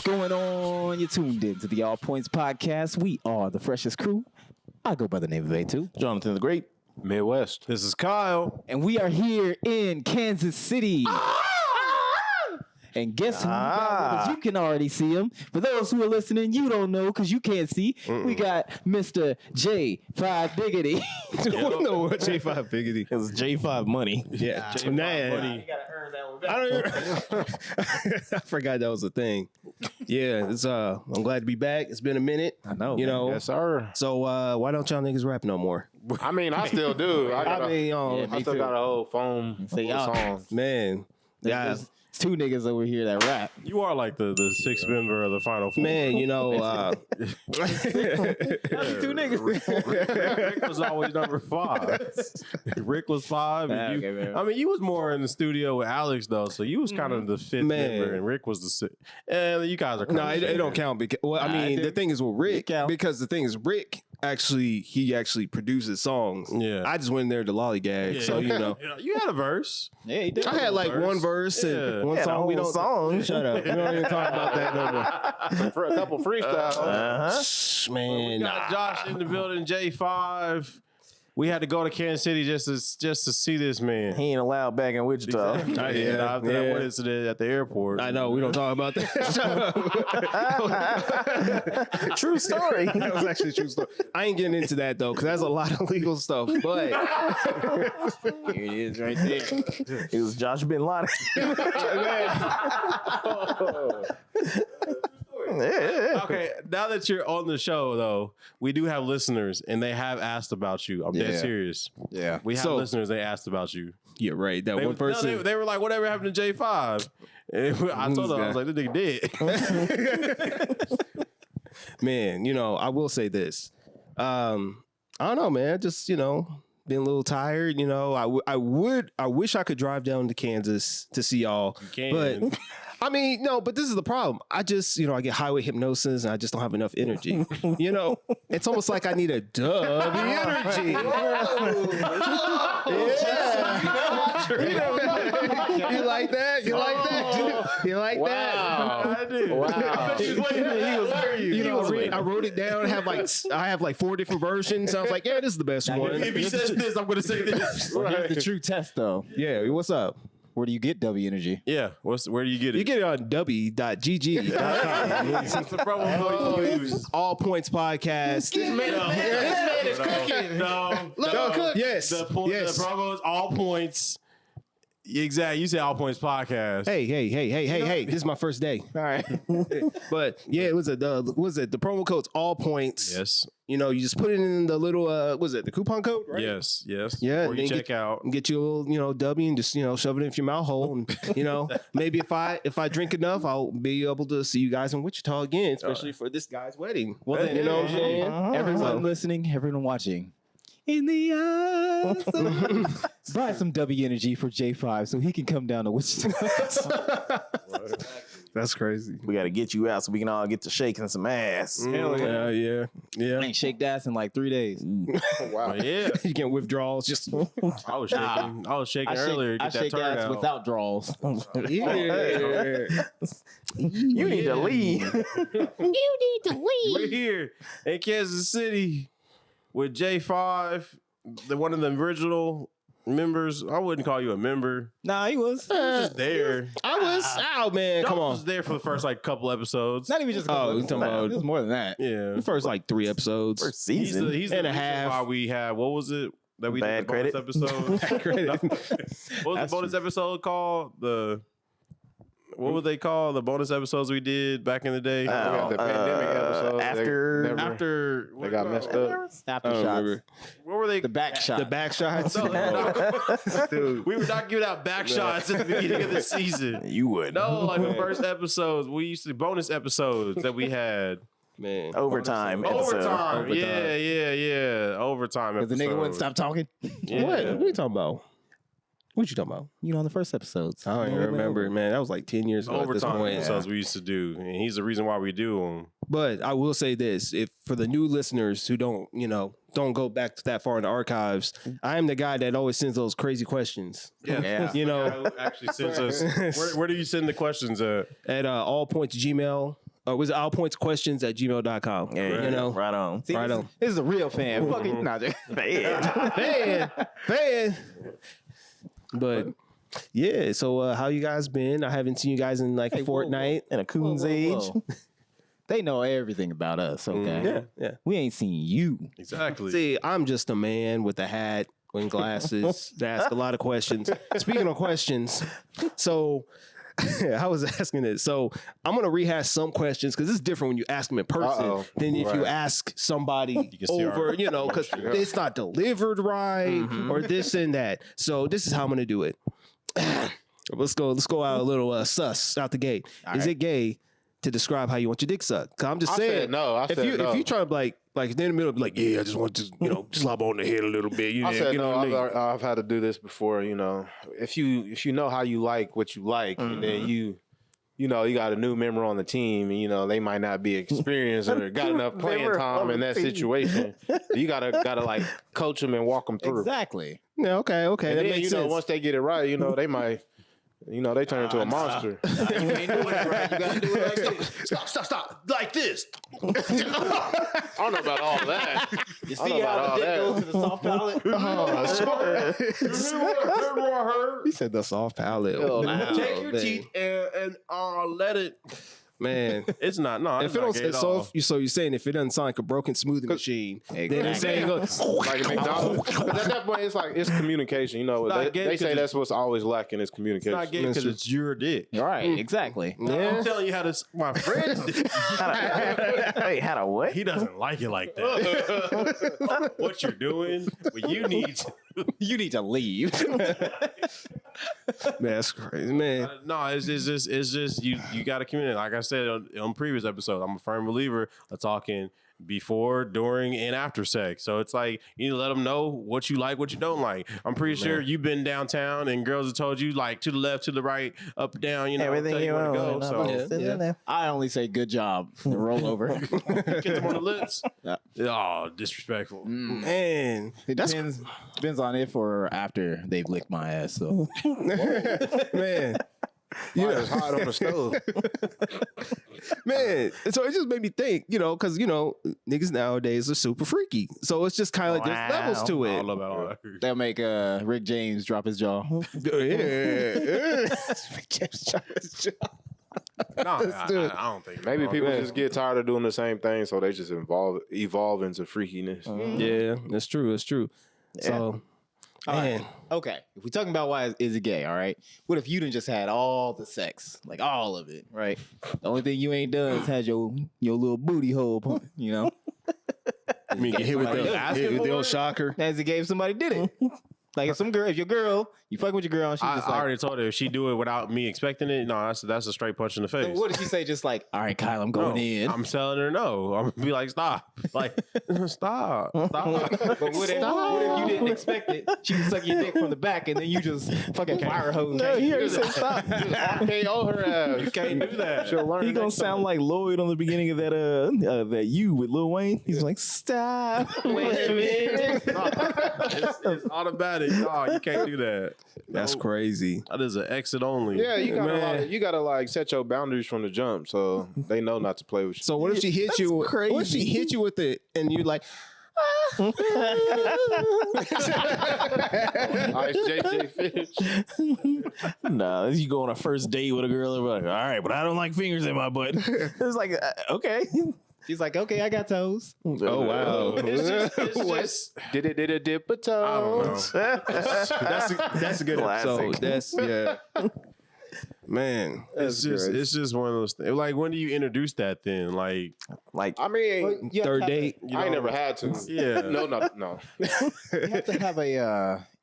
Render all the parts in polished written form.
going on? You're tuned in to the All Points Podcast. We are the freshest crew. I go by the name of A2. Jonathan the Great. Midwest. This is Kyle. And we are here in Kansas City. And guess who we got with us? You can already see him. For those who are listening, you don't know because you can't see. We got Mr. J5 Biggity. I don't know what J5 Biggity. It was J5 Money. Yeah, J5 Money. You gotta earn that one back. I forgot that was a thing. Yeah, it's I'm glad to be back. It's been a minute. I know. You know. Yes, sir. So why don't y'all niggas rap no more? I mean, I still do. I mean, I still got a whole phone See, full of y'all- songs. man. Yeah, There's two niggas over here that rap. You are like the sixth member of the Final Four. man, you know, Two niggas. Rick was always number 5. Rick was 5. And you, Okay, man. I mean, you was more in the studio with Alex though, so you was kind of the fifth Man. member, and Rick was the sixth. And you guys are no, it don't count because well, I Nah, mean, it the do. thing is with Rick, count. because the thing is Rick actually produces songs. Yeah. I just went in there to lollygag, Yeah. so you know. You had a verse. Yeah, he did. I had like one verse Yeah. and one Yeah, the song. We whole don't song. Shut up. We don't even talk about that no more. For a couple freestyles. Uh-huh. Man, We got Josh in the building. J5. We had to go to Kansas City just to see this man. He ain't allowed back in Wichita. Exactly. Yeah, After that yeah. one incident at the airport. I know we don't talk about that. True story. That was actually a true story. I ain't getting into that though, because that's a lot of legal stuff. But Here it is right there. It was Josh Bin Laden. Yeah. Okay, now that you're on the show, though, we do have listeners, and they have asked about you. I'm dead Yeah. serious. Yeah. We have So- listeners. They asked about you. yeah, right. That They, one person. no, they were like, "Whatever happened to J5?" And I told them, I was like, "This nigga dead." Man, you know, I will say this. I don't know, man. Just, you know, been a little tired. You know, I wish I could drive down to Kansas to see y'all. can. But I mean, no, but this is the problem. I just, you know, I get highway hypnosis and I just don't have enough energy. You know, it's almost like I need a dub energy. You like that? You like that? You like that? I did. Wow. He was waiting. You know, I wrote it down. I have like 4 different versions. So I was like, yeah, this is the best one. If he says this, I'm gonna say this. Well, here's the true test, though. Yeah, what's up? Where do you get W Energy? Yeah. Where do you get it? You get it on w.gg.com. That's the promo code you use. All Points Podcast. This man is cooking. No. Yes. The promo is All Points. Exactly. You said All Points Podcast. Hey. This is my first day. All right. But yeah, it was the promo code's All Points. Yes. You know, you just put it in the little the coupon code, right? Yes. Yeah, Before and you then check out. And get you a little, you know, W and just, you know, shove it in your mouth hole. And, you know, maybe if I drink enough, I'll be able to see you guys in Wichita again, especially for this guy's wedding. Well, then, you know what I'm saying? Everyone listening, everyone watching. In the eyes of buy some W Energy for J5 so he can come down to Wichita. That's crazy. We got to get you out so we can all get to shaking some ass. Hell yeah. I ain't shake ass in like 3 days. Wow. But yeah. You get withdrawals. Just I was shaking. I was shaking earlier to I get that shake turn ass out. without draws. You need to leave. We're here in Kansas City with J5, one of the original members. I wouldn't call you a member. Nah, he was. Just there. I was out, man. Come I on. was there for the first like couple episodes. Not even just a Oh, couple you talking about- it was more than that. Yeah. The first like 3 episodes. First He's season. the And a reason half. why we had, what was it that we Bad did the bonus episode? Credit. What was the bonus episode called? What would they call the bonus episodes we did back in the day? We got the pandemic episode. after- They got messed up. After I don't shots. remember. What were they? The back shot. The back shots. Dude. We were not giving out back shots at the beginning of the season. You would. No, like the first episodes, we used to bonus episodes that we had. Man. Overtime episode. Overtime. Yeah. Overtime Because episode. the nigga wouldn't stop talking. Yeah. What are you talking about? What you talking about? You know, on the first episodes. I don't even remember, man. That was like 10 years ago at this Overtime point. episodes we used to do. And he's the reason why we do them. But I will say this: if for the new listeners who don't go back that far in the archives, I am the guy that always sends those crazy questions. Yeah. You know, Actually sends us. Where do you send the questions at? at allpointsgmail.com. was it allpointsquestions@gmail.com. Yeah, you know, right on. See, right this, on. This is a real fan. Fucking nah, fan. But yeah, so how you guys been? I haven't seen you guys in like a fortnight. In a coon's age. They know everything about us. Okay. Yeah. We ain't seen you. Exactly. See, I'm just a man with a hat and glasses that ask a lot of questions. Speaking of questions, so I was asking it. So I'm going to rehash some questions because it's different when you ask them in person than if you ask somebody over, you know, because it's not delivered right or this and that. So this is how I'm going to do it. Let's go out a little sus out the gate. Is it gay to describe how you want your dick sucked? Cause I'm just saying, if you try to like in the middle, be like, yeah, I just want to, you know, slap on the head a little bit. I said no. I've had to do this before. You know, if you know how you like what you like, and then you know you got a new member on the team, and you know they might not be experienced or got enough playing time in that situation. You gotta like coach them and walk them through. Exactly. Yeah, okay, And that then, makes sense. once they get it right, you know they might. You know, they turn into a monster. You ain't doing it right. You gotta do it like this. Stop. Like this. I don't know about all that. You see how the dick goes to the soft palate? He said the soft palate. Take your teeth and let it. Man, It's not. No, if it don't, so you're saying if it doesn't sound like a broken smoothie machine, then it's saying Like a McDonald's. But at that point, it's communication. You know, they say that's what's always lacking is It's communication. not gay because it's your dick. Right, exactly. I'm telling you how this. My friend. Wait, how to what? He doesn't like it like that. What you're doing, what you need to. You need to leave. Man, that's crazy, man. No, it's just you got to communicate. Like I said on previous episodes, I'm a firm believer of talking before, during, and after sex. So it's like you need to let them know what you like, what you don't like. I'm pretty sure you've been downtown and girls have told you like to the left, to the right, up, down. You know, Everything tell you where to go. So I only say good job. Roll over. get them on the lips. Oh, disrespectful. Man, It depends on if or after they've licked my ass. So man. It's hot on the stove. Man, so it just made me think, you know, because, you know, niggas nowadays are super freaky. So it's just kind of like there's levels to I it. don't know about all that. they'll make Rick James drop his jaw. Yeah. No, I don't think. Maybe people just get tired of doing the same thing, so they just evolve into freakiness. Yeah, that's true. That's true. So, man. Okay, if we're talking about why is it gay, all right? What if you done just had all the sex, like all of it, right? The only thing you ain't done is had your little booty hole, you know? I mean, get hit with the old shocker. As it gay if somebody did it. Like if your girl, you fuck with your girl, and she's I just like, already told her if she do it without me expecting it, no, that's a straight punch in the face. so what if you say just like, all right, Kyle, I'm going in. I'm telling her no. I'm gonna be like, stop. Like, stop. But what if you didn't expect it? She was sucking your dick from the back, and then you just fucking fire hose. No, he already said stop. KO her ass. You can't do that. She'll learn. He gonna sound like Lloyd on the beginning of that you with Lil Wayne. He's like, stop. Wait a minute. It's automatic. No, you can't do that. That's crazy. That is an exit only. Yeah, you gotta like set your boundaries from the jump, so they know not to play with you. So what if she hit you? crazy. What if she hit you with it and you're like, Ice JJ Fish. Nah, you go on a first date with a girl and be like, all right, but I don't like fingers in my butt. It's like, okay. She's like, okay, I got toes. oh wow, It's just Did it dip a toe? I don't know. that's a good Classic. episode. That's man. It's just one of those things. Like, when do you introduce that then? Like, I mean, Third date. I ain't never had to. yeah. No. You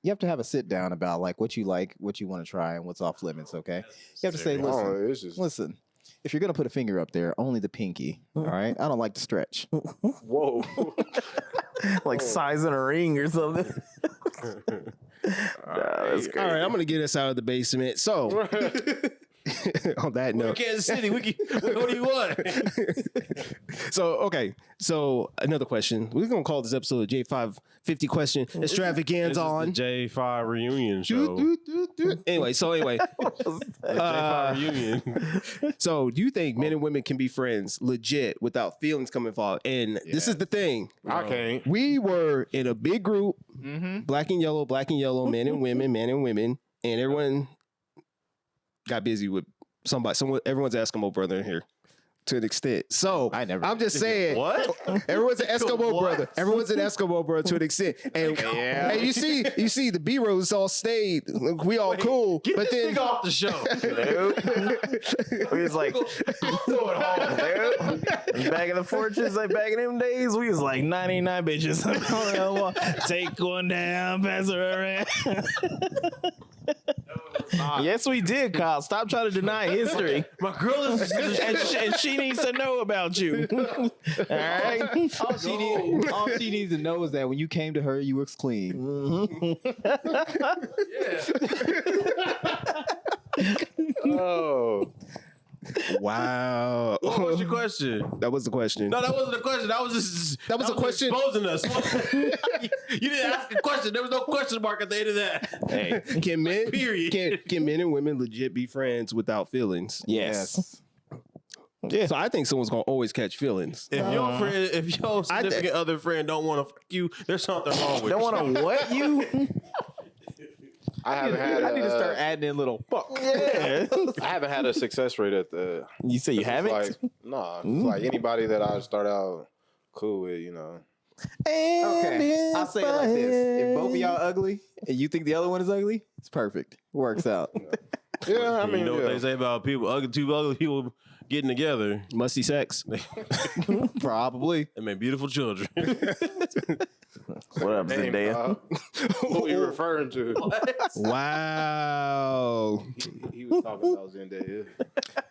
have to have a sit down about like what you like, what you want to try, and what's off limits. Okay, you have to say, listen, It's just listen. If you're gonna put a finger up there, only the pinky. All right, I don't like to stretch. whoa. Like sizing a ring or something. That's great. All right, I'm gonna get us out of the basement. So, on that note, Kansas City, what do you want? okay. So another question. We're gonna call this episode J550 question extravaganza on. The J5 reunion show. Anyway, J5 reunion. so do you think men and women can be friends legit without feelings coming involved? And this is the thing. I can't. We were in a big group, black and yellow, men and women, and everyone got busy with somebody. Everyone's an Eskimo brother in here. To an extent. So I'm just saying What? everyone's an Eskimo brother. Everyone's an Eskimo brother to an extent. And, and you see the B-rolls all stayed. We all cool. But then off the show. We was like, back in the fortress, like back in them days, we was like 99 bitches. Take one down, pass her around. Yes, we did, Kyle. Stop trying to deny history. My girl is and she needs to know about you. All right. All she needs to know is that when you came to her, you was clean. Oh. wow. What was your question? That was the question. No, that wasn't a question. That was a question. Exposing us. You didn't ask a question. There was no question mark at the end of that. Hey. Can men Period. can men and women legit be friends without feelings? Yes. Yeah. So I think someone's gonna always catch feelings. If your friend, if your significant other friend don't want to fuck you, there's something wrong with you. Don't want to what you? I haven't had. I need to start adding in little fuck. Yeah. I haven't had a success rate at the. You say you haven't? Like, nah, like anybody that I start out cool with, you know. Okay, I'll say it like this: if both of y'all ugly and you think the other one is ugly, it's perfect. Works out. Yeah, I mean, you know what yeah. they say about people, two ugly people getting together. Musty sex. Probably. They make beautiful children. What up, Name, Zendaya? who are you referring to? Wow. He was talking about Zendaya.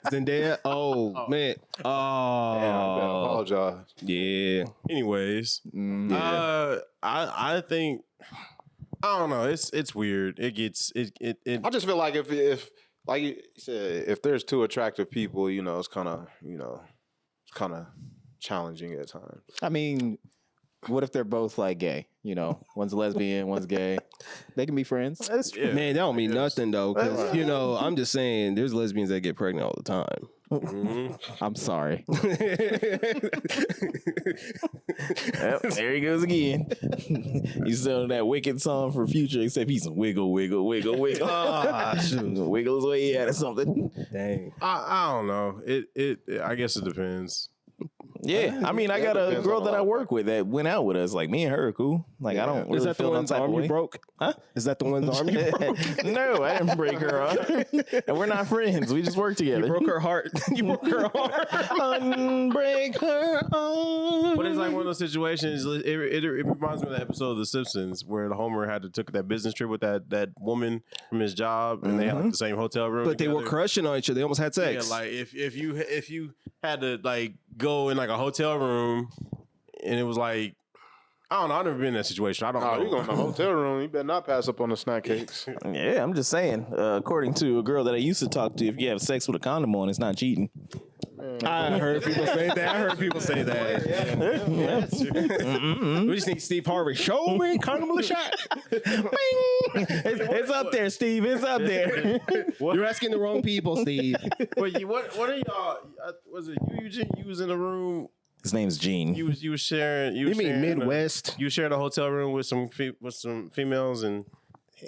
Zendaya. Oh man. Damn, I apologize. Yeah. Anyways, I think I don't know. It's weird. It gets it. I just feel like if like you said, if there's two attractive people, you know, it's kind of challenging at times. I mean, what if they're both like gay? You know, one's a lesbian, one's gay. They can be friends. Yeah. Man, that don't mean nothing though, because you know, I'm just saying, there's lesbians that get pregnant all the time. I'm sorry. Yep, there he goes again. He's selling that Wicked song for Future, except he's wiggle, wiggle, wiggle, wiggle. Wiggle his way out or something. Dang. I don't know. It I guess it depends. Yeah, I mean, I got a depends girl on a that I lot. work with that went out with us. Like, me and her are cool. Like, I don't really Is that the feel no one's type of arm way. you broke? Huh? Is that the one's arm you broke? No, I didn't break her arm. And we're not friends. We just work together. You broke her heart. You broke her heart. Unbreak her arm. But it's like one of those situations. It reminds me of the episode of The Simpsons where the Homer had to took that business trip with that woman from his job, and they had like the same hotel room. But they were together. crushing on each other. They almost had sex. Yeah, like if you had to like go in like a hotel room, and it was like I don't know. I've never been in that situation. I don't Oh, know. you going to the hotel room? You better not pass up on the snack cakes. Yeah, I'm just saying. According to a girl that I used to talk to, if you have sex with a condom on, it's not cheating. I heard people say that. We just need Steve Harvey. Show me condom shot. It's up there, Steve. It's up there. You're asking the wrong people, Steve. But what are y'all? Was it you, Eugene? You was in a room. His name's Gene. You was sharing. You You mean sharing Midwest? you shared a hotel room with some females and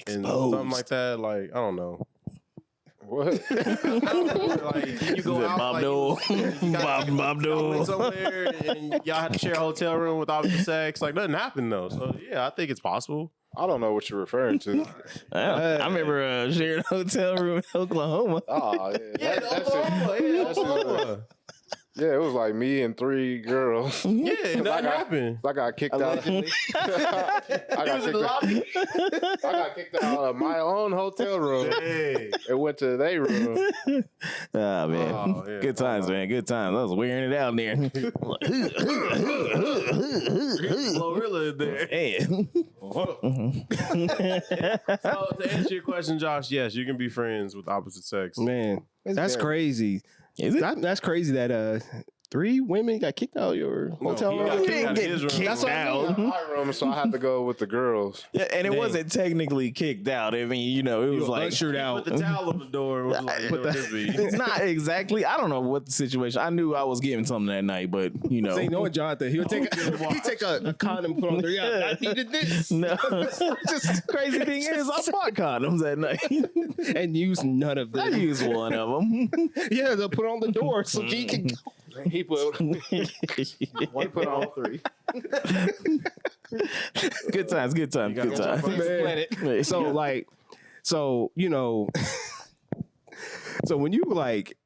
something like that. Like I don't know. What? Like you go out Bob like, Dole. Bob Dole somewhere, and y'all had to share a hotel room with opposite sex. Like nothing happened though. So yeah, I think it's possible. I don't know what you're referring to. I remember sharing a hotel room in Oklahoma. Oh, yeah. Yeah, it was like me and 3 girls. Yeah, nothing happened. I got kicked out. I got kicked out of my own hotel room Hey. and went to their room. Oh, man. Oh, yeah. Good times, man. Good times. I was wearing it out there. Glorilla in there. Hey. So to answer your question, Josh, yes, you can be friends with opposite sex. Man, that's very- crazy. Is it? That's crazy that 3 women got kicked out of your motel he room? got You kicked out didn't of get his room. kicked That's what I out. mean. My room, so I had to go with the girls. Yeah, and it Dang. wasn't technically kicked out. I mean, it was like ushered out. Put the towel on the door. And was like, Put the- this be? it's not exactly. I don't know what the situation. I knew I was getting something that night, but Say no, Jonathan. He'll take a condom and put on there. Yeah, I needed this. no. Just crazy thing is, I bought condoms that night. And use none of I them. used one of them. Yeah, they'll put on the door so he can. He put one, put on 3. Good times. Good times. Good times. Man. So so when you like,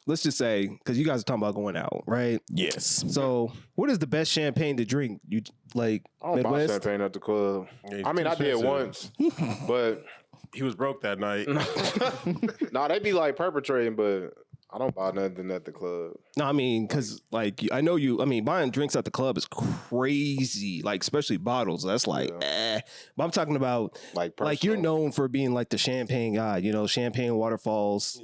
let's just say, because you guys are talking about going out, right? Yes. So what is the best champagne to drink? You like I don't buy Midwest? champagne at the club. Yeah, I mean, too I did expensive. once, but He was broke that night. nah, they be like perpetrating, but I don't buy nothing at the club. No, I mean, because like I know you. I mean, buying drinks at the club is crazy. Like especially bottles. That's like, But I'm talking about Like you're personal. known for being like the champagne guy. Champagne waterfalls.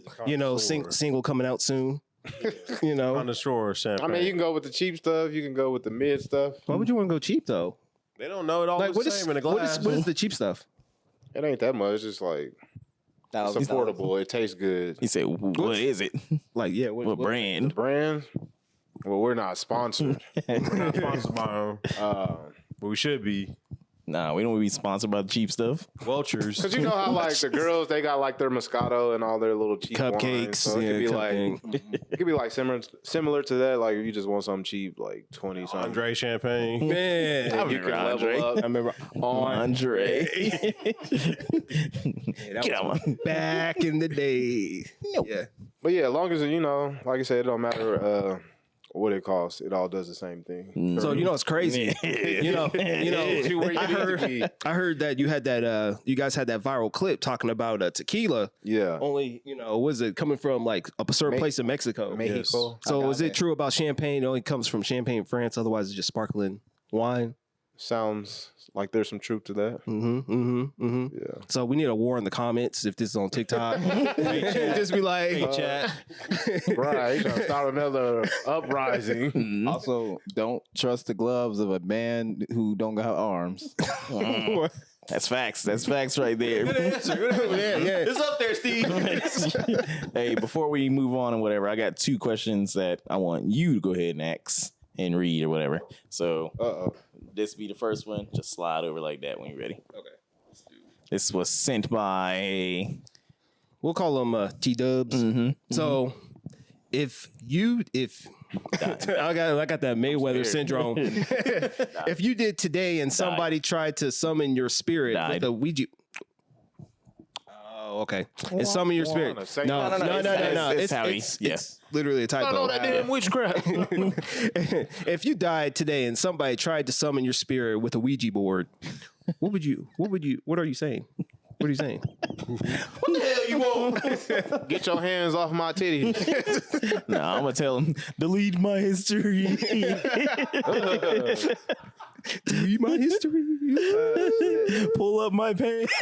Single coming out soon. On the shore, champagne. I mean, you can go with the cheap stuff. You can go with the mid stuff. Why would you want to go cheap though? They don't know it all Like the same in a glass. what is the cheap stuff? It ain't that much. It's just like it's affordable. It tastes good. He said, "What is it? Like What brand?" Brand? Well, we're not sponsored. We're not sponsored by them, but we should be. Nah, we don't want to be sponsored by the cheap stuff. Welchers. Because you know how like the girls, they got like their Moscato and all their little cheap Cupcakes, wines. So it yeah, could be cupcake. like it could be like similar to that. Like if you just want something cheap, like 20 something. Andre Champagne. Man, You can level up. I remember Andre. that Get was out. back in the day. Yeah. But yeah, as long as like I said, it don't matter what it costs. It all does the same thing. So it's crazy. I heard that you had that you guys had that viral clip talking about tequila. Yeah. Only, was it coming from like a certain place in Mexico? Mexico. So is it true about champagne? It only comes from Champagne, France. Otherwise, it's just sparkling wine. Sounds like there's some truth to that. Yeah. So we need a war in the comments if this is on TikTok. Just be like, Chat. Right. You gonna start another uprising. Also, don't trust the gloves of a man who don't got arms. That's facts. That's facts right there. yeah. It's up there, Steve. Hey, before we move on and whatever, I got 2 questions that I want you to go ahead and ask and read or whatever. So this be the first one. Just slide over like that when you're ready. Okay. This was sent by We'll call them T-dubs. So if I got that Mayweather syndrome. If you did today and somebody tried to summon your spirit with a Ouija. Oh, okay. And summon your spirit. No. It's literally a typo. damn witchcraft. If you died today and somebody tried to summon your spirit with a Ouija board, what are you saying? What are you saying? What the hell you want? Get your hands off my titties. Nah, I'm gonna tell him delete my history. Read my history. Pull up my pants.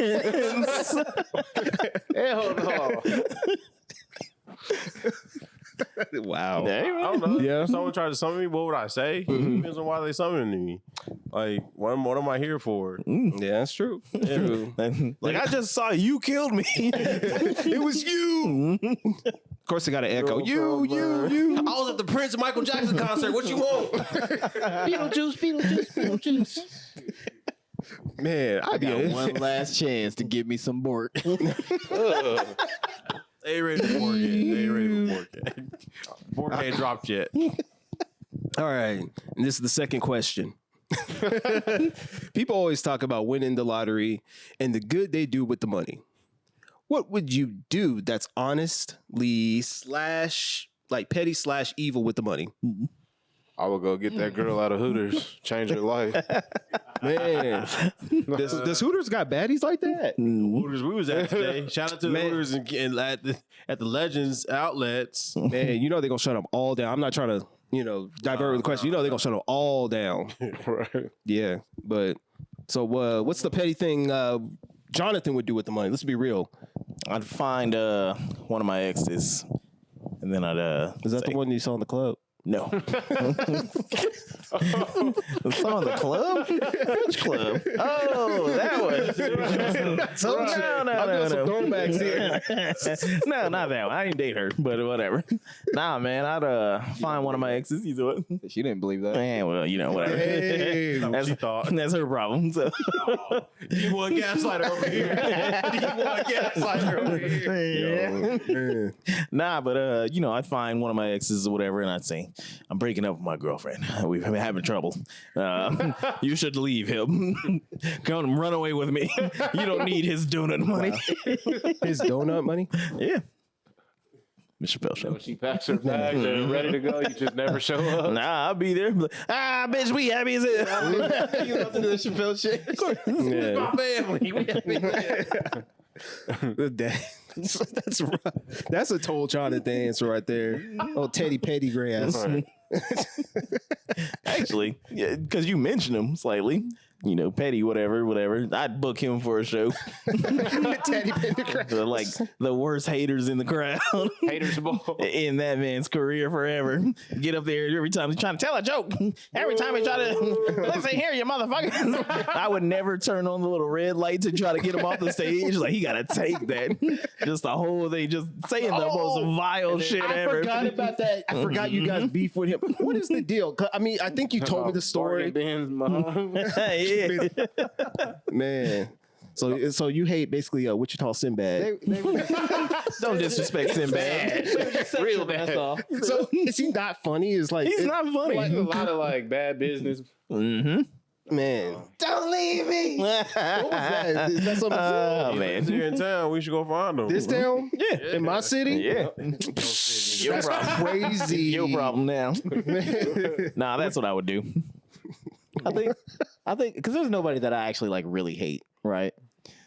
Hell no. Wow. I don't know. Yeah. If someone tried to summon me, what would I say? Depends on why they summoning me. Like, what am I here for? Yeah, that's true. True. Like I just saw you killed me. It was you. Of course, they got to echo. You. I was at the Prince and Michael Jackson concert. What you want? Beetlejuice. Man, I Got one last chance to give me some bork. They ain't ready for Bork yet. They ain't ready for Bork yet. Bork ain't dropped yet. All right. And this is the second question. People always talk about winning the lottery and the good they do with the money. What would you do that's honestly / like petty / evil with the money? I would go get that girl out of Hooters, change her life. Man, does Hooters got baddies like that? Hooters we was at today. Shout out to the Man. Hooters and at the Legends outlets. Man, they're going to shut them all down. I'm not trying to, divert the question. They're going to shut them all down. Right. Yeah. But so what's the petty thing Jonathan would do with the money? Let's be real. I'd find one of my exes, and then I'd Is that the one you saw in the club? No. It's on the club? Which club? Oh, that one. No. Throwbacks here. No, not that one. I didn't date her, but whatever. Nah, man, I'd find one of my exes. He's what? She didn't believe that. Man, well, whatever. Hey, What she thought. That's her problem. So. You want gaslighter over here. You want gaslighter over here. man. Nah, but I'd find one of my exes or whatever, and I'd say, I'm breaking up with my girlfriend. We've been having trouble. You should leave him. Come run away with me. You don't need his donut money. His donut money? Yeah. Mr. Chappelle show. When she packs her bags and ready to go, you just never show up. Nah, I'll be there. Bitch, we happy as hell. You listen to the Chappelle shit? Yeah. My family. We That's a toll China dance right there. Oh, Teddy Pettygrass. Actually, yeah, because you mentioned him slightly. Petty, whatever. I'd book him for a show. Teddy Pettygrass. Like the worst haters in the crowd. Haters ball. In that man's career forever. Get up there every time he's trying to tell a joke. Every time he try to listen here, you motherfucker. I would never turn on the little red light to try to get him off the stage. Like he gotta take that. Just the whole thing, just saying the most vile shit I ever. forgot about that. I forgot you guys beef with him. What is the deal? 'Cause, I mean, I think you told me the story. Yeah. Man. So you hate basically Wichita Sinbad. Don't disrespect Sinbad. Real bad. That's all. So is he not funny? It's like He's not funny. Like a lot of bad business. Mm-hmm. man. Don't leave me. What was that? Is that something? Oh man. Here in town, we should go find them. This town? Yeah. In my city? Yeah. Your That's problem. crazy. Your problem now. Nah, that's what I would do. I think because there's nobody that I actually really hate, right?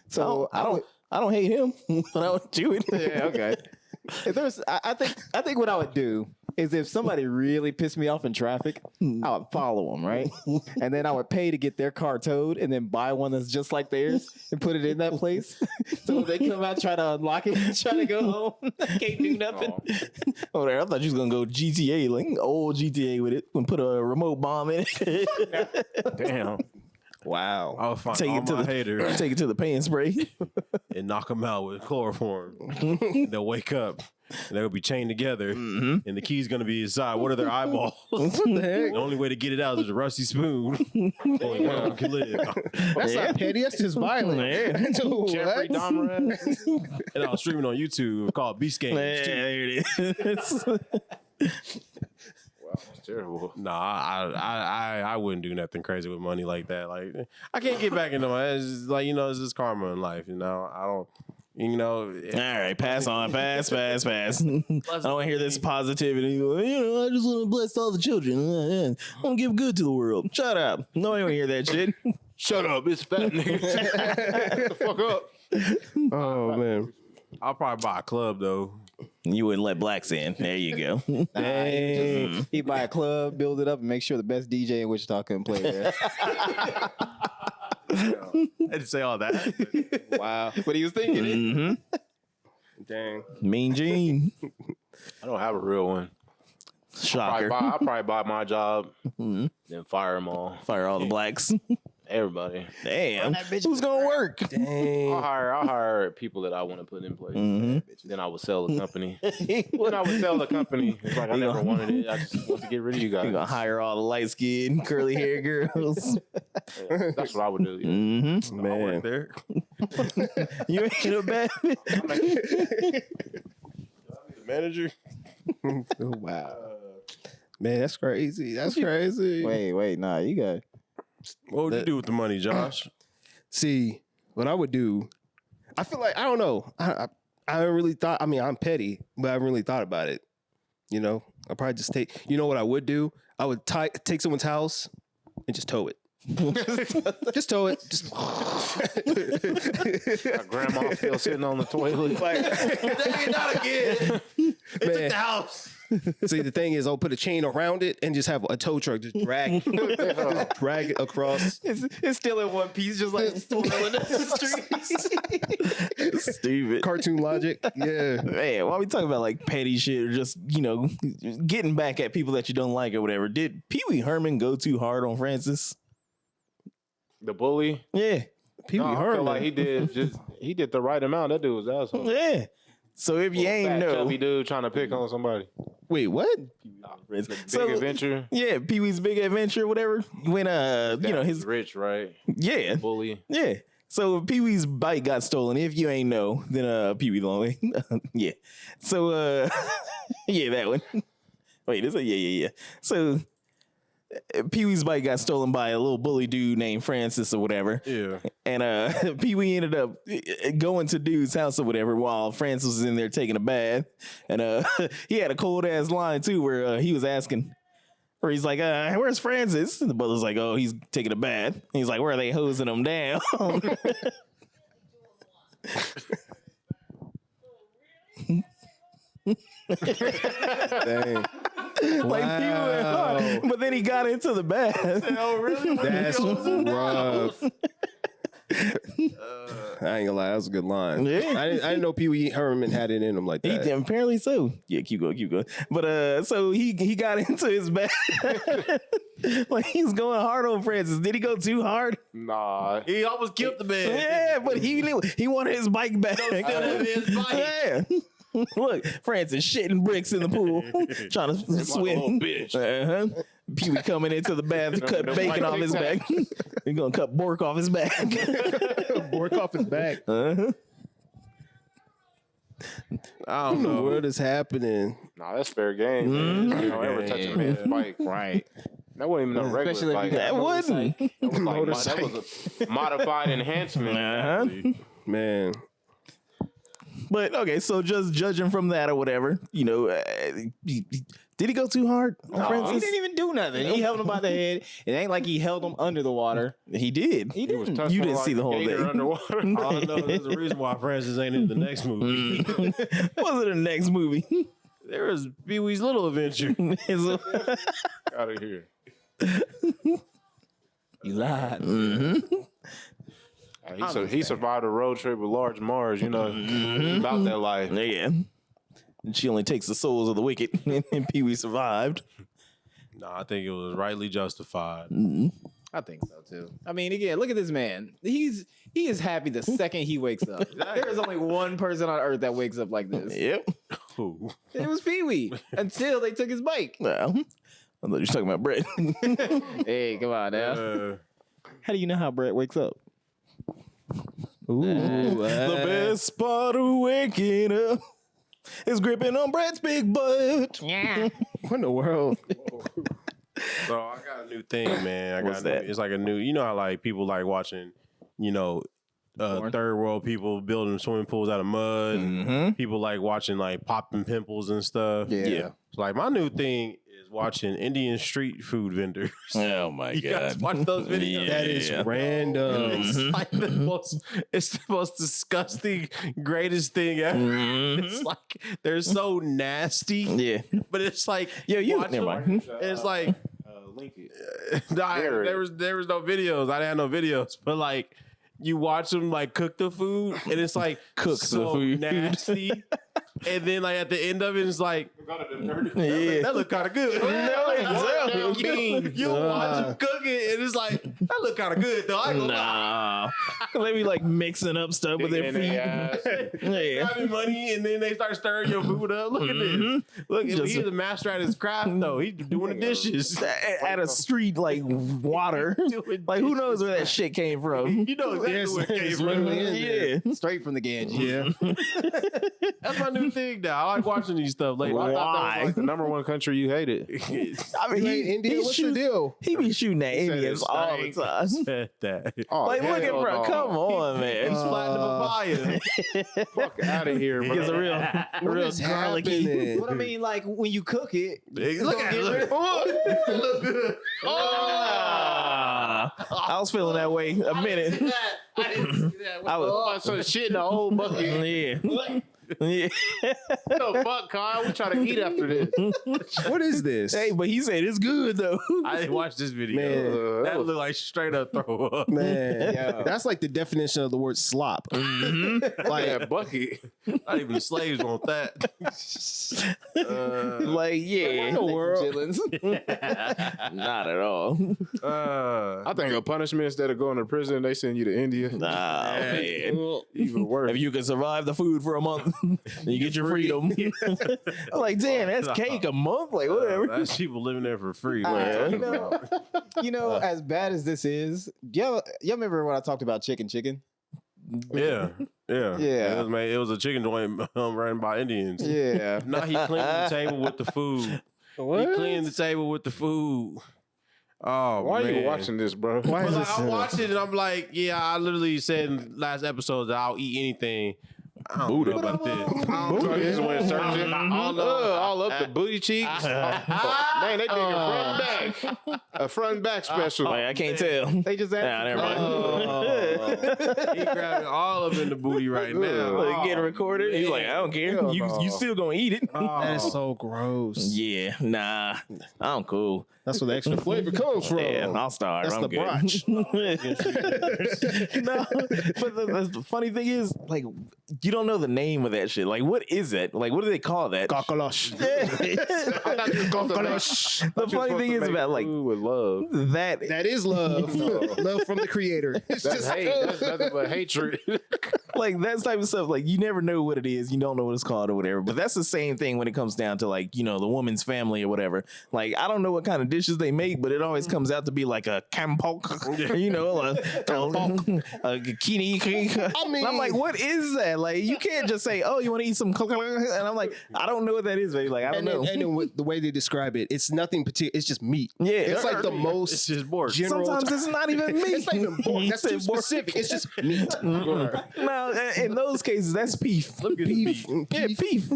So I don't hate him, but I would do it. Yeah, okay. If there's, I think what I would do is if somebody really pissed me off in traffic, I would follow them, right? And then I would pay to get their car towed and then buy one that's just like theirs and put it in that place. So when they come out, try to unlock it, try to go home, can't do nothing. Oh, there! I thought you was gonna go GTA, like old GTA with it, and put a remote bomb in it. Damn. Wow. I'll find Take all it to my the haters take it to the paint spray. and knock them out with chloroform. And they'll wake up. And they'll be chained together. And the key's going to be inside. What are their eyeballs? What the heck? The only way to get it out is a rusty spoon. Only one of them can live. That's not petty. That's just violent. Dude, Jeffrey what? Dahmer. And I was streaming on YouTube called Beast Games. Yeah, too. there it is. Wow, that's terrible. Nah, I wouldn't do nothing crazy with money like that. Like I can't get back into my. It's just it's just karma in life. I don't. All right, pass on, pass. I don't want to hear this positivity. I just want to bless all the children. I want to give good to the world. Shut up. No, I don't hear that shit. Shut up, it's fat nigga. Shut the fuck up. Oh man. I'll probably buy a club though. You wouldn't let blacks in. There you go. Dang. He'd buy a club, build it up, and make sure the best DJ in Wichita couldn't play there. I didn't say all that. Wow. But he was thinking it. Mm-hmm. Dang. Mean Gene. I don't have a real one. Shocker. I'll probably buy my job, then fire them all. Fire all the blacks. Everybody. Damn. Who's gonna work? Dang. I'll hire people that I want to put in place. Then I would sell the company. Then I would sell the company. It's like I never wanted it. I just want to get rid of you You're guys. gonna hire all the light skinned, curly hair girls. Yeah, that's what I would do. Yeah. Mm-hmm. I'll Man. work there. You ain't a bad bitch. Manager. Oh, wow. Man, that's crazy. That's crazy. Wait, nah, you got What would you do with the money, Josh? See, what I would do, I feel like, I don't know. I haven't really thought, I mean, I'm petty, but I haven't really thought about it. I'll probably just what I would do? I would take someone's house and just tow it. Just tow it. Just My grandma still sitting on the toilet. Not again. man. The house. See, the thing is, I'll put a chain around it and just have a tow truck just drag it across. it's still in one piece, just like still in the streets. stupid. Cartoon logic. Yeah. Man, why we talking about like petty shit or just, getting back at people that you don't like or whatever? Did Pee Wee Herman go too hard on Francis? The bully. Yeah. Pee Wee I feel Herman. like he did the right amount. That dude was an asshole. Yeah. So if you ain't know, chubby dude trying to pick on somebody. Wait, what? Big so adventure. yeah, Pee Wee's Big Adventure, whatever. When his rich, right? yeah, Bully. yeah. So Pee Wee's bike got stolen. If you ain't know, then Pee Wee Lonely. Yeah. So yeah, that one. Wait, is it? Yeah. So Pee Wee's bike got stolen by a little bully dude named Francis or whatever. Yeah. And Pee Wee ended up going to dude's house or whatever while Francis was in there taking a bath. And he had a cold ass line too where he was asking, where he's like, where's Francis? And the brother's like, oh, he's taking a bath. And he's like, where are they hosing him down? Dang. Like he went hard, but then he got into the bath. Oh, really? That's rough. I ain't gonna lie, that was a good line. Yeah. I didn't know Pee Wee Herman had it in him like He that. did, apparently so. Yeah, keep going. But so he got into his bath. Like he's going hard on Francis. Did he go too hard? Nah. He almost killed the man. Yeah, but he wanted his bike back. His bike. Yeah. Look, Francis shitting bricks in the pool, trying to swim. bitch. Pee Wee coming into the bath to cut bacon off his back. He's gonna cut Bork off his back. Bork off his back. Uh-huh. I don't know. What is happening? Nah, that's fair game. Man. Mm-hmm. You don't ever touch a man's bike. Right. That wasn't even a regular Especially if bike. you That wouldn't. That was a modified enhancement. Uh-huh. Man. But okay, so just judging from that or whatever, did he go too hard on He Francis? didn't even do nothing. He held him by the head. It ain't like he held him under the water. He did. He He was didn't. touching You didn't like see the a whole gator thing. underwater. All I know is there's a reason why Francis ain't in the next movie. Was it the next movie? There was Pee Wee's Little Adventure. Out of here. You lied. He survived a road trip with Large Mars. About that life. Yeah. And she only takes the souls of the wicked, and Pee Wee survived. No, I think it was rightly justified. I think so too. I mean, again, look at this man. He is happy the second he wakes up. There is only one person on earth that wakes up like this. Yep. Ooh. It was Pee Wee until they took his bike. Well, I thought you were talking about Brett. Hey, come on now. How do you know how Brett wakes up? Ooh. The best part of waking up is gripping on Brett's big butt. Yeah. What in the world? So I got a new thing, man. What's that? It's like a new. You know how like people like watching, third world people building swimming pools out of mud. Mm-hmm. People like watching like popping pimples and stuff. Yeah. So, like my new thing is watching Indian street food vendors. Oh my You guys watch those videos? That is random. It's like it's the most disgusting, greatest thing ever. Mhm. It's like they're so nasty, Yeah. but it's like Never them, mind. It's like Link it. there was no videos. I didn't have no videos, but like you watch them like cook the food, and it's like Cook the so food. nasty. And then like at the end of it, it's like Yeah. that look kind of good. No, exactly. You watch them cook it, and it's like that look kind of good though. I ain't gonna lie. Nah. They be like mixing up stuff with their Digging in feet. their ass. Yeah. Having money, and then they start stirring your food up. Look at this. Look, Just- he's a master at his craft though. He's doing the dishes. At a street like water. Like who knows where that shit came from? You know exactly where it came It's from. literally in Yeah. Straight from the Ganges. Yeah. That's my new thing now. I like watching these stuff lately. I thought that Why? was like the number one country you hated. I mean, Hey, India, what's the deal? He be shooting at said Indians it all the stank. time. Said that. Oh, Like, look at hell bro, no. come on, man. He's flattened the papaya. Fuck out of here, He bro. gets a real is garlicky. happening? What I mean, like when you cook it, Look at it. Look. Look good. Ah. I was feeling that way a minute. I didn't see that. I was, So shit in the old bucket. yeah. Yeah. What the fuck, Kyle? We trying to eat after this. What is this? Hey, but he said it's good though. I didn't watch this video. Man. That looked like straight up throw up. Man, Yeah. that's like the definition of the word slop. Like that bucket. Not even the slaves want that. Like, yeah. Chitlins. Not at all. I think a punishment instead of going to prison, they send you to India. Nah, man. Even worse. If you can survive the food for a month, you get your freedom. I'm like, damn, that's cake a month? Like, whatever. That's people living there for free. You know, as bad as this is, y'all remember when I talked about chicken? Yeah. Yeah. It was a chicken joint ran by Indians. Yeah. Now he cleaned the table with the food. What? He cleaned the table with the food. Oh, Why are man. you watching this, bro? Why is Like, this? I watched it and I'm like, yeah, I literally said in last episode that I'll eat anything. I don't know about this. So you just went searching all up the booty cheeks. Man, they think a front and back special. Like, I can't tell. They just Nah, asked. never mind. He grabbing all of it in the booty right now. Like, getting recorded. He's like, I don't care. You still gonna eat it. That is so gross. Yeah, nah, I'm cool. That's where the extra flavor comes from. Yeah, I'll starve. That's I'm the good. brunch. No, but the funny thing is, like, you don't know the name of that shit. Like, what is it? Like, what do they call that? Kakalosh. The funny thing is about like food with love. that. That is love. Love from the creator. It's That's just hate. That's nothing but hatred. Like that type of stuff, like you never know what it is, you don't know what it's called or whatever. But that's the same thing when it comes down to like, you know, the woman's family or whatever. Like I don't know what kind of dishes they make, but it always comes out to be like a kampok, you know, a kini. I mean, I'm like, what is that? Like you can't just say, oh, you want to eat some, and I'm like, I don't know what that is, baby. Like I don't know. And then with the way they describe it, it's nothing particular. It's just meat. Yeah, It's like the It's most just pork. general. Sometimes it's not even meat. It's not even pork. That's too specific. It's just meat. No, in those cases, that's beef. Beef. Yeah, beef.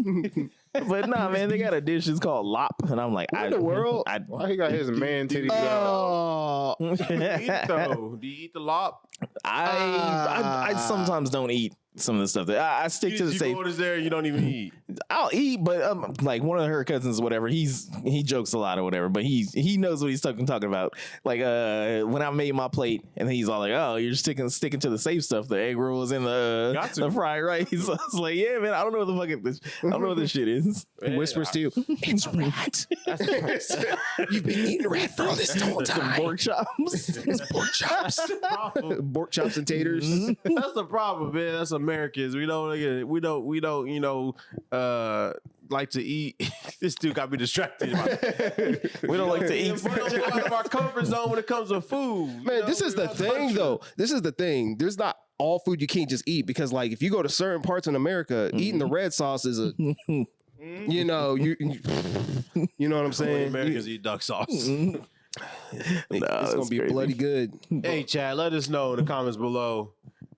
But nah, man, they got a dish. It's called lop, and I'm like, What in the world? Why he got his man titties out? Oh, Do you eat the lop? I sometimes don't eat some of the stuff that I stick to the You safe. go there, you don't even eat. I'll eat, but like one of her cousins or whatever, he jokes a lot or whatever, but he knows what he's talking about. Like when I made my plate and he's all like, "Oh, you're sticking to the safe stuff, the egg rolls and the fried rice." I was like, "Yeah, man, I don't know what the fuck I don't know what this shit is." whispers to you, it's rat. You've been eating rat for all this whole time. Pork chops. It's pork chops. Pork chops and taters. That's the problem, man. That's Americans. We don't, you know, like to eat. This dude got me distracted. We don't like to eat. We don't get out of our comfort zone when it comes to food. Man, this is the thing, though. This is the thing. There's not all food you can't just eat because, like, if you go to certain parts in America, eating the red sauce is a, you know, you know what I'm saying? Americans eat duck sauce. It's gonna be crazy. bloody good. Hey, Chad, let us know in the comments below.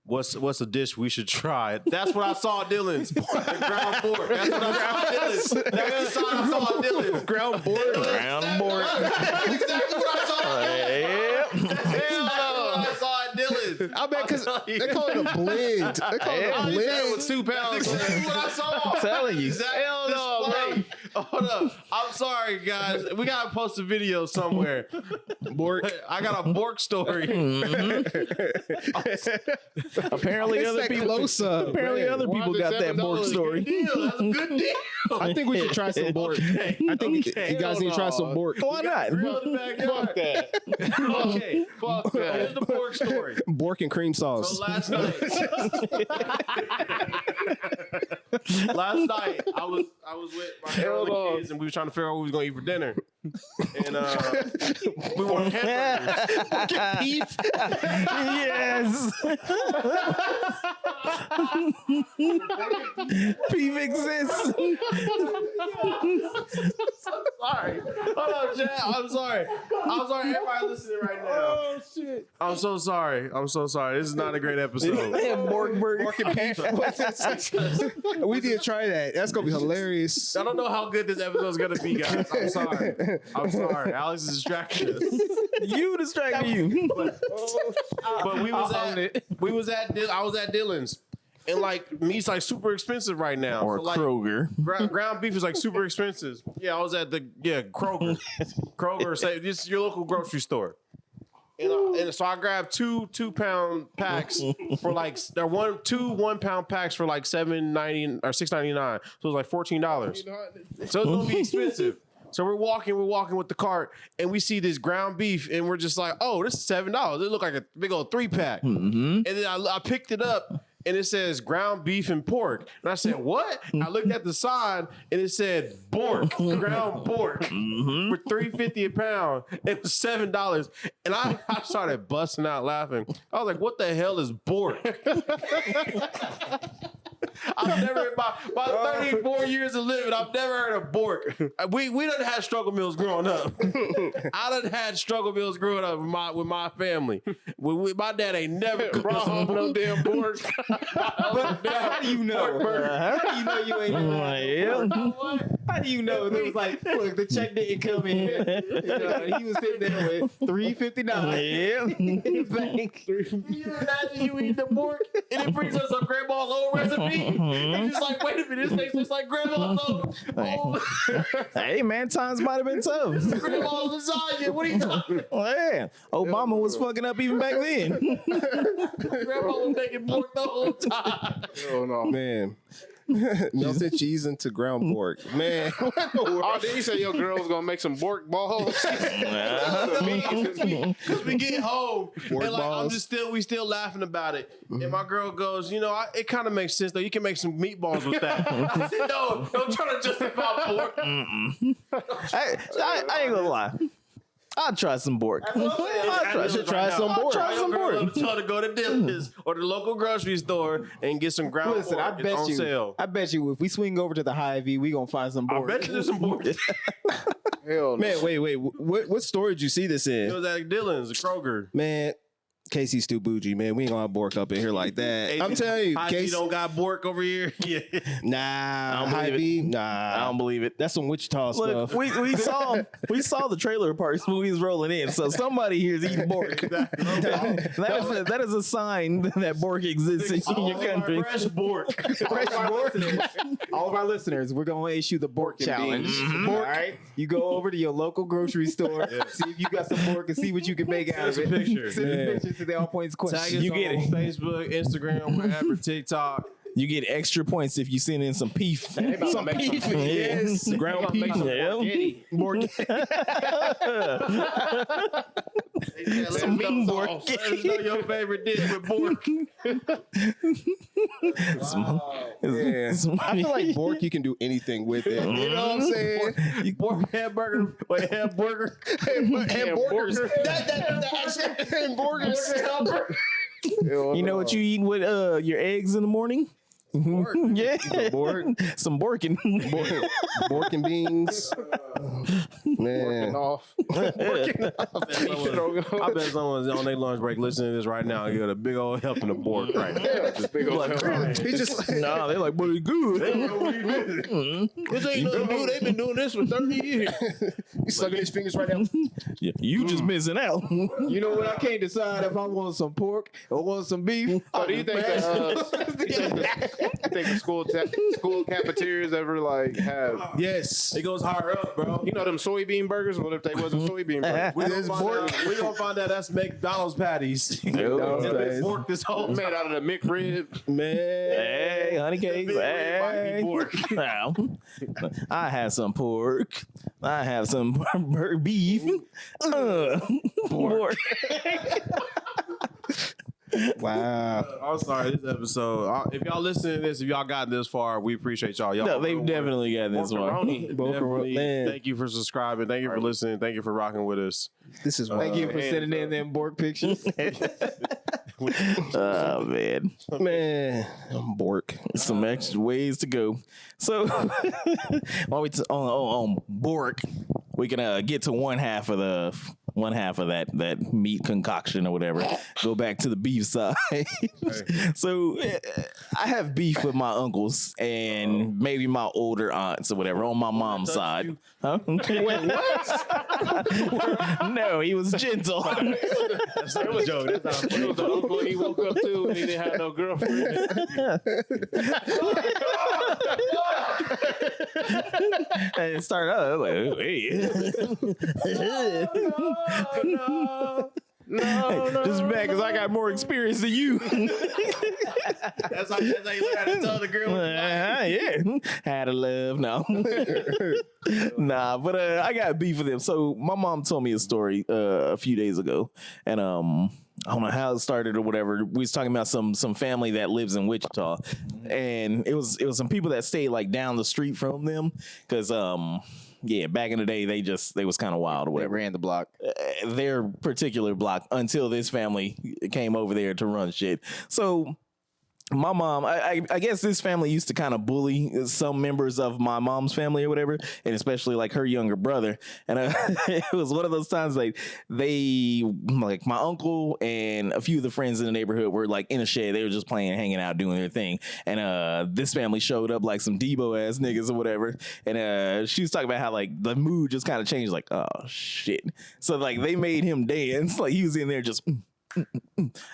What's a dish we should try? That's what I saw at Dylan's. The ground pork. That's what I saw at Dylan's. That's the sign I saw at Dylan's. Ground board. Ground pork. That's exactly what I saw at Dylan's. Yep. That's exactly what I saw at Dylan's. I bet because they call it a blend. They call it a I said it blend. was 2 pounds. That's exactly what I saw. I'm telling you. Hell no, bro. Hold up. I'm sorry, guys. We gotta post a video somewhere. Bork. I got a Bork story. Apparently It's other that people. close-up. Apparently other people got that pork story. Deal. That's a good deal. I think we should try some bork. Okay. I think Okay. you guys need to try some bork. Why not? Fuck that. Okay. Fuck that. Here's the pork story. Bork and cream So sauce. last night, I was with my girl and the kids, and we were trying to figure out what we was gonna eat for dinner. And we wanted hamburgers. Beef. Yes. Beef exists. Sorry. Hold on, Chad. I'm sorry. Everybody listening right now. Oh shit. I'm so sorry. This is not a great episode. Bork burger. We need to try that. That's gonna be hilarious. I don't know how good this episode is gonna be, guys. I'm sorry. Alex is distracting us. You distracted you. But I was at Dylan's, And like meat's like super expensive right now. Or So, like, Kroger. ground beef is like super expensive. Yeah, I was at the Kroger. Kroger, say this is your local grocery store. And so I grabbed two 2-pound packs for like they're 1 pound packs for like $7.90 or $6.99. So it was like $14. So it's gonna be expensive. So we're walking with the cart, and we see this ground beef, and we're just like, oh, this is $7. It looked like a big old 3-pack. And then I picked it up, and it says ground beef and pork. And I said, what? I looked at the side, and it said bork, ground pork, for $3.50 a pound. It was $7. And I started busting out laughing. I was like, what the hell is bork? I've never, in my 34 years of living, I've never heard of bork. We done had struggle meals growing up. I done had struggle meals growing up with my family. My dad ain't never brought home no damn bork. But how do you know? How do you know you ain't? How do you know? It was like, look, the check didn't come in. You know, he was sitting there with $3.59 in his bank. Can you imagine you eating the pork and it brings us a grandma's old recipe? And just like, wait a minute, this tastes just like grandma's old. Hey man, times might have been tough. Grandma's lasagna. What are you talking about? Yeah, Obama was fucking up even back then. Grandma was making pork the whole time. Oh no, Man. Melted cheese into ground pork. Man. Oh, did you say your girl was gonna make some bork balls? Because we get home Pork and like balls. we still laughing about it. And my girl goes, it kind of makes sense though. You can make some meatballs with that. I said, no, don't try to justify pork. I ain't gonna lie. I'll try some bork. I should try some bork. Try some bork. Tell her to go to Dillard's or the local grocery store and get some ground Listen, pork. It's on sale. I bet you, if we swing over to the Hy-Vee, we gonna find some I board. bet you there's some pork. It Hell no. Man, wait. What store did you see this in? was at Dillon's, Kroger. Man, Casey's too bougie, man. We ain't gonna have Bork up in here like that. I'm telling you, Casey Casey. don't got Bork over here. Yeah. Nah, I don't believe Hy-Vee, it. nah. I don't believe it. That's some Wichita Look, stuff. we saw the trailer parks when we was rolling in. So somebody here is eating bork. That is a sign that bork exists in your country. Fresh Bork. All of our listeners, we're gonna issue the Bork challenge. All right, you go over to your local grocery store, see if you got some Bork, and see what you can make out of it. picture. Send us pictures to the All Points question. Tag us You on get it. Facebook, Instagram, wherever, TikTok. You get extra points if you send in some beef. Some beef. Yes. Ground beef. Some mean Bork. Let us know your favorite dish with Bork. I feel like Bork, you can do anything with it. You know what I'm saying? Bork hamburger. Wait, hamburger. Hamburgers. Hamburgers. You know what you eating with your eggs in the morning? Yeah, Bork. some borkin. Bork and beans. Man. Off. I bet someone's on their lunch break listening to this right now. You got a big old helping the Bork right now. Just big old He just No, they're like, but it's good. This ain't nothing new. They've been doing this for 30 years. he's sucking his fingers right now. Yeah, you just missing out. You know what? I can't decide if I want some pork or want some beef. So do you think the school cafeterias ever like have? Yes. It goes higher up, bro. You know them soybean burgers? What if they wasn't soybean burgers? We gonna find out that's McDonald's patties. McDonald's It's been patties. pork this whole time. Made out of the McRib. Man. Hey, honey cakes. Might be Hey. pork. Now, I have some pork. I have some beef. Pork. Wow. I'm sorry, this episode. If y'all listening to this, if y'all got this far, we appreciate y'all. Y'all No, they've definitely gotten this one. Definitely. Man. Thank you for subscribing. Thank you for listening. Thank you for rocking with us. This is Thank you for and, sending in them Bork pictures. Oh man, Man. I'm Bork. some extra ways to go. So while we on Bork, we can get to one half of one half of that meat concoction or whatever. Go back to the beef side. So I have beef with my uncles and maybe my older aunts or whatever on my mom's side. Huh? Wait, what? No, he was gentle. That's not a joke. That's not a It was the uncle he woke up to and he didn't have no girlfriend. And it started out like, hey. No. Just mad because I got more experience than you. That's how you learn how to tell the girl. Yeah, had to love no. Nah, but I got beef with him. So my mom told me a story a few days ago, and I don't know how it started or whatever. We was talking about some family that lives in Wichita, and it was some people that stayed like down the street from them because yeah, back in the day they was kind of wild or They whatever. ran the block. Their particular block until this family came over there to run shit. So my mom, I guess this family used to kind of bully some members of my mom's family or whatever, and especially like her younger brother. And it was one of those times like like my uncle and a few of the friends in the neighborhood were like in a shed. They were just playing, hanging out, doing their thing. And this family showed up like some Debo ass niggas or whatever. And she was talking about how like the mood just kind of changed. Like, oh shit. So like they made him dance. Like he was in there just.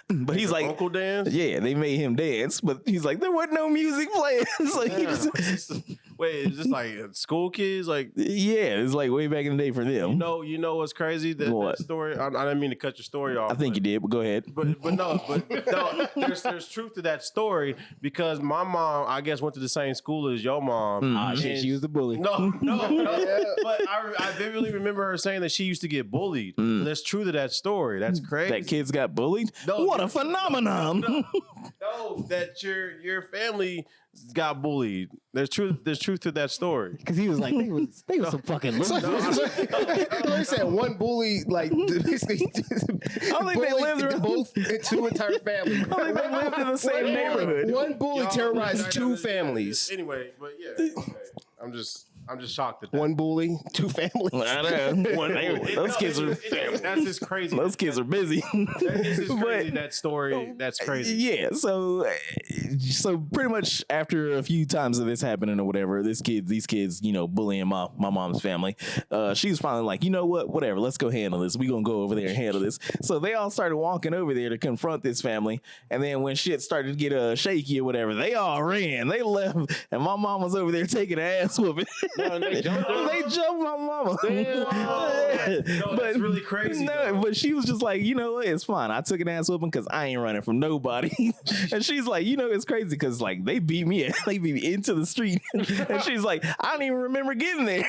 But he's like, Uncle dance? yeah, they made him dance, but he's like, there wasn't no music playing. It's like, he just, Wait, is this like school kids? Like, yeah, it's like way back in the day for them. you know what's crazy? What? That story. I didn't mean to cut your story off. I think you did, but go ahead. But no, there's truth to that story because my mom, I guess, went to the same school as your mom. Ah, shit, she was the bully. No. But I vividly remember her saying that she used to get bullied. That's true to that story. That's crazy. That kids got bullied? No, What a phenomenon. No, that your family got bullied. There's truth to that story. Because he was like, they was some fucking losers. They said one bully, like, basically, I don't think they lived around. both two entire families. I think they lived in the same neighborhood. One bully Y'all- terrorized two families. Anyway, but yeah, okay. I'm just shocked at that. One bully, two families. I know. Those kids are That's just crazy. those kids are busy. It's just crazy. But- That story. That's crazy. Yeah, so pretty much after a few times of this happening or whatever, these kids, bullying my mom's family, she was finally like, you know what, whatever, let's go handle this. We gonna go over there and handle this. So they all started walking over there to confront this family, and then when shit started to get shaky or whatever, they all ran, they left, and my mom was over there taking an ass whooping. No, they jumped her. They jumped my mama. No, that's really crazy. No, though. but she was just like, you know what? It's fine. I took an ass whooping because I ain't running from nobody. And she's like, it's crazy because like they beat me into the street. And she's like, I don't even remember getting there.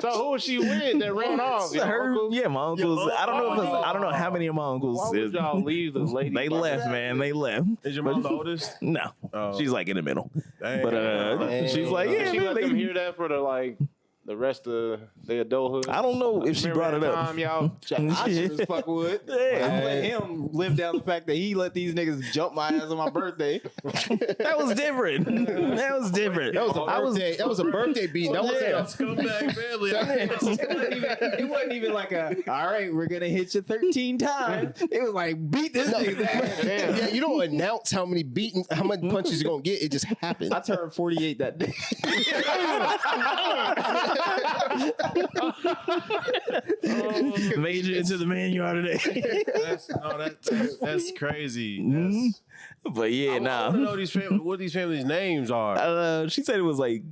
So who was she with that ran off? Your uncle? Yeah, my uncles. I don't know how many of my uncles. Why would y'all leave the lady? They left, man. They left. Is your mom the oldest? No, Oh. she's like in the middle. Dang. But she's like, Did yeah, she man, let them hear that for the rest of the adulthood? I don't know if she brought it up. Time, y'all, I sure as fuck would. Yeah. I'm let him live down the fact that he let these niggas jump my ass on my birthday. That was different. That was different. That was a birthday beat. That wasn't a Scumbag family. It wasn't even like all right, we're gonna hit you 13 times. It was like, beat this nigga's ass. Yeah, you don't announce how many punches you're gonna get. It just happens. I turned 48 that day. Made you into the man you are today. That's crazy. But yeah, I nah. want to know what these families' names are. She said it was like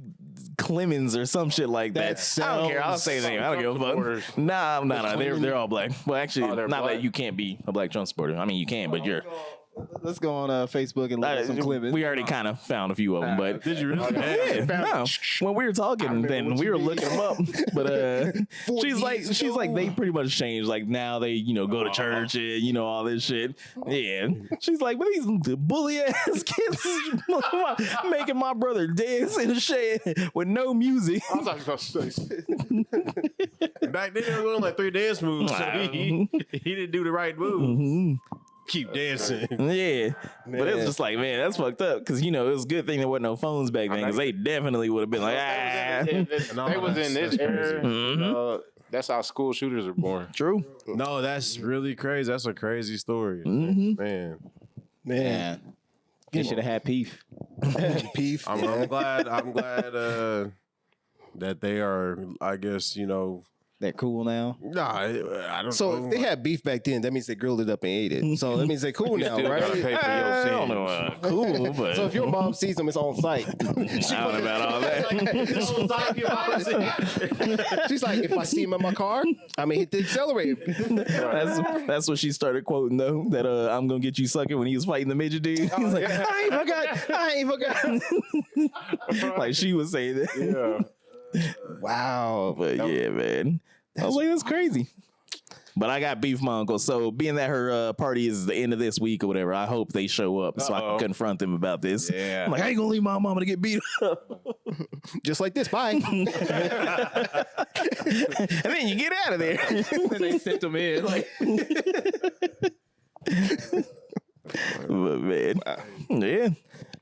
Clemens or some shit like that. I don't care. I'll say the name. I don't give a fuck. Nah. They're all black. Well, actually, they're not black. that you can't be a black Trump supporter. I mean, you can, but you're. Let's go on Facebook and look at some clippings. We already kind of found a few of them, but Did you really? yeah, no. When we were talking, then we were looking them up. But she's like they pretty much changed. Like now they go to church and all this shit. Yeah, she's like, but these bully ass kids making my brother dance in the shed with no music. I was gonna say, Back then, they were doing like 3 dance moves. So he didn't do the right move. Keep dancing. Yeah, but it's just like, man, that's fucked up. Because it was a good thing there wasn't no phones back then. Because they definitely would have been like, they was in this era. That's how school shooters are born. True. No, that's really crazy. That's a crazy story, Mm-hmm. man. Man, they should have had Peef. Peef. I'm glad. That they are. I guess They're cool now. Nah, I don't. So know. if they had beef back then, that means they grilled it up and ate it. So that means they're cool now, Still gotta right? pay for your I sins. don't know. Cool, but So if your mom sees them, it's on site. I don't know about all that. She's like, if I see him in my car, I'm gonna hit the accelerator. That's what she started quoting though. That I'm gonna get you sucking when he was fighting the midget dude. He's like, I ain't forgot. Like she was saying that. Yeah. Wow. But yeah, man. I was like, that's crazy. But I got beef with my uncle. So being that her party is the end of this week or whatever, I hope they show up so I can confront them about this. Yeah. I'm like, I ain't gonna leave my mama to get beat up. Just like this. Bye. And then you get out of there. And they sent them in. Like, But man, yeah.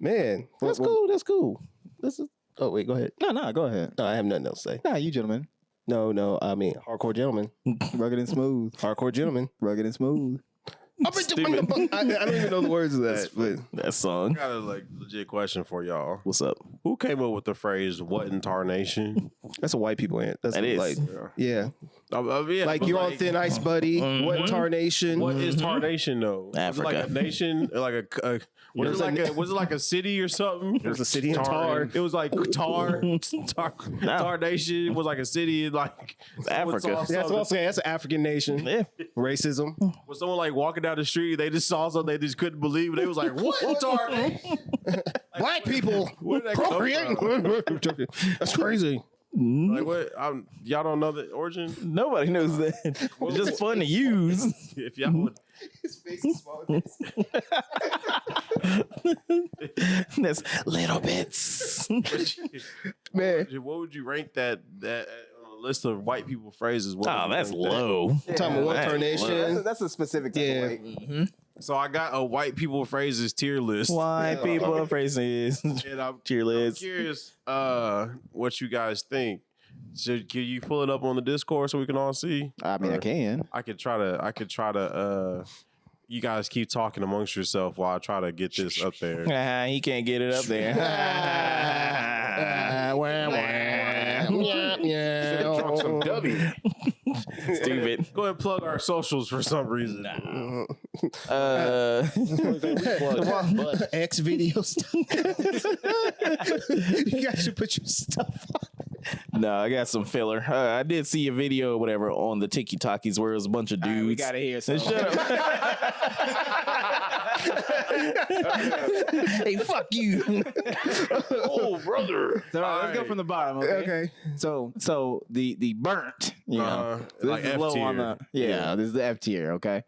Man, that's cool. That's cool. This is. Oh wait, go ahead. no, go ahead. No, I have nothing else to say. Nah, you gentlemen. No. I mean, hardcore gentlemen. Rugged and smooth. Hardcore gentlemen. Rugged and smooth. I don't even know the words of that, but That song. I got a legit question for y'all. What's up? Who came up with the phrase "what in tarnation"? that's a white people ant. That's That is. like, yeah. Yeah, Like but you're on thin ice, buddy. What tarnation? What is tarnation though? Africa. Was it like a nation, or like a was it like a city or something? There's a city in Tar. It was like Tar Nation was like a city in like Africa. someone saw That's what I'm something. saying. That's an African nation. Yeah. Racism. Was someone like walking down the street, they just saw something they just couldn't believe it. They was like, "What in Tar Nation?" Black people. Where did that come from? That's crazy. Like what? Y'all don't know the origin? Nobody knows that. It's just fun to use. If y'all would, His face is small. That's little bits. Man. what would you rank that on a list of white people phrases? What Oh, would you that's rank that? low. Talking about one That's tarnation. That's a specific type Yeah. of weight. So I got a white people phrases tier list. White people phrases. And I'm Tier list. curious what you guys think. So can you pull it up on the Discord so we can all see? I mean, I Or can. I could try to you guys keep talking amongst yourself while I try to get this up there. He can't get it up there. Drunk some W. Stupid. Go ahead and plug our socials for some reason. X video stuff. You guys should put your stuff on. No, I got some filler. I did see a video or whatever on the TikTokies where it was a bunch of dudes. We gotta hear some. Shut up. Hey, fuck you. Oh, brother. So, all right, let's go from the bottom. Okay. Okay. So the burnt. You know, this like is F low tier. on the. Yeah, this is the F tier. Okay.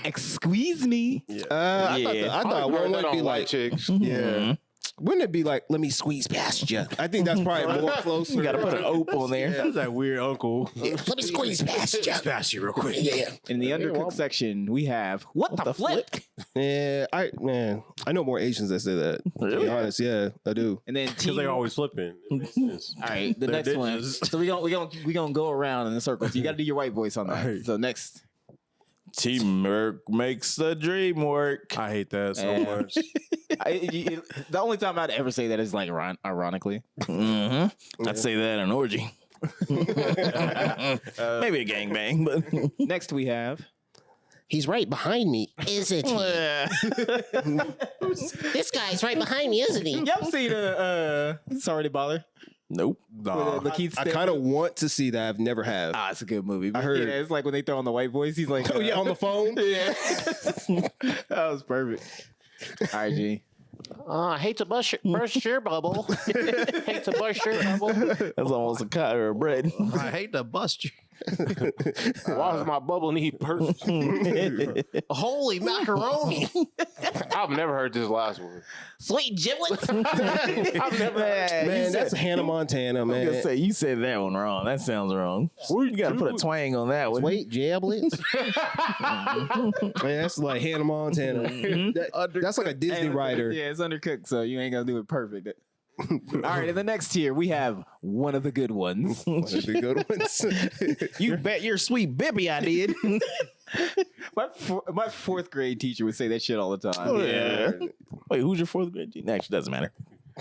Excuse me. Yeah. I thought one would be like, chicks. yeah. Wouldn't it be like, let me squeeze past you? I think that's probably more closer. You got to put an ope on there. That's that weird uncle. Let me squeeze past you. Pass you real quick. Yeah. In the undercooked section, we have what the flip? Yeah, I know more Asians that say that. To be honest, yeah, I do. And then Because they're always flipping. It makes sense. All right, the They're next one. ninjas. So we gonna go around in a circle. So you got to do your white voice on that. Right. So next, Teamwork makes the dream work. I hate that so Yeah. much. the only time I'd ever say that is like ironically. I'd say that an orgy. Maybe a gangbang, but Next we have He's right behind me, isn't he? This guy's right behind me, isn't he? y'all see the Sorry to Bother? nope. Nah. The Keith I kind of want to see that. I've never have. Ah, it's a good movie. But heard. yeah, it's like when they throw on the white voice. He's like, Oh yeah, on the phone. yeah, that was perfect. All right, G. I hate to burst your bubble. Hate to burst your bubble. That's almost a cut or a bread. I hate to bust you. Why does my bubble need purse? Holy macaroni. I've never heard this last one. Sweet giblets. I've never had. Man, that's Hannah Montana, I was man. gonna say you said that one wrong. That sounds wrong. You got to put a twang on that one. Wait, giblets. Man, that's like Hannah Montana. That's like a Disney writer. Yeah, it's undercooked, so you ain't gonna do it perfect. All right, in the next tier, we have one of the good ones. One of the good ones. You bet your sweet bippy I did. My fourth grade teacher would say that shit all the time. Oh, yeah. Wait, who's your fourth grade teacher? Actually, doesn't matter.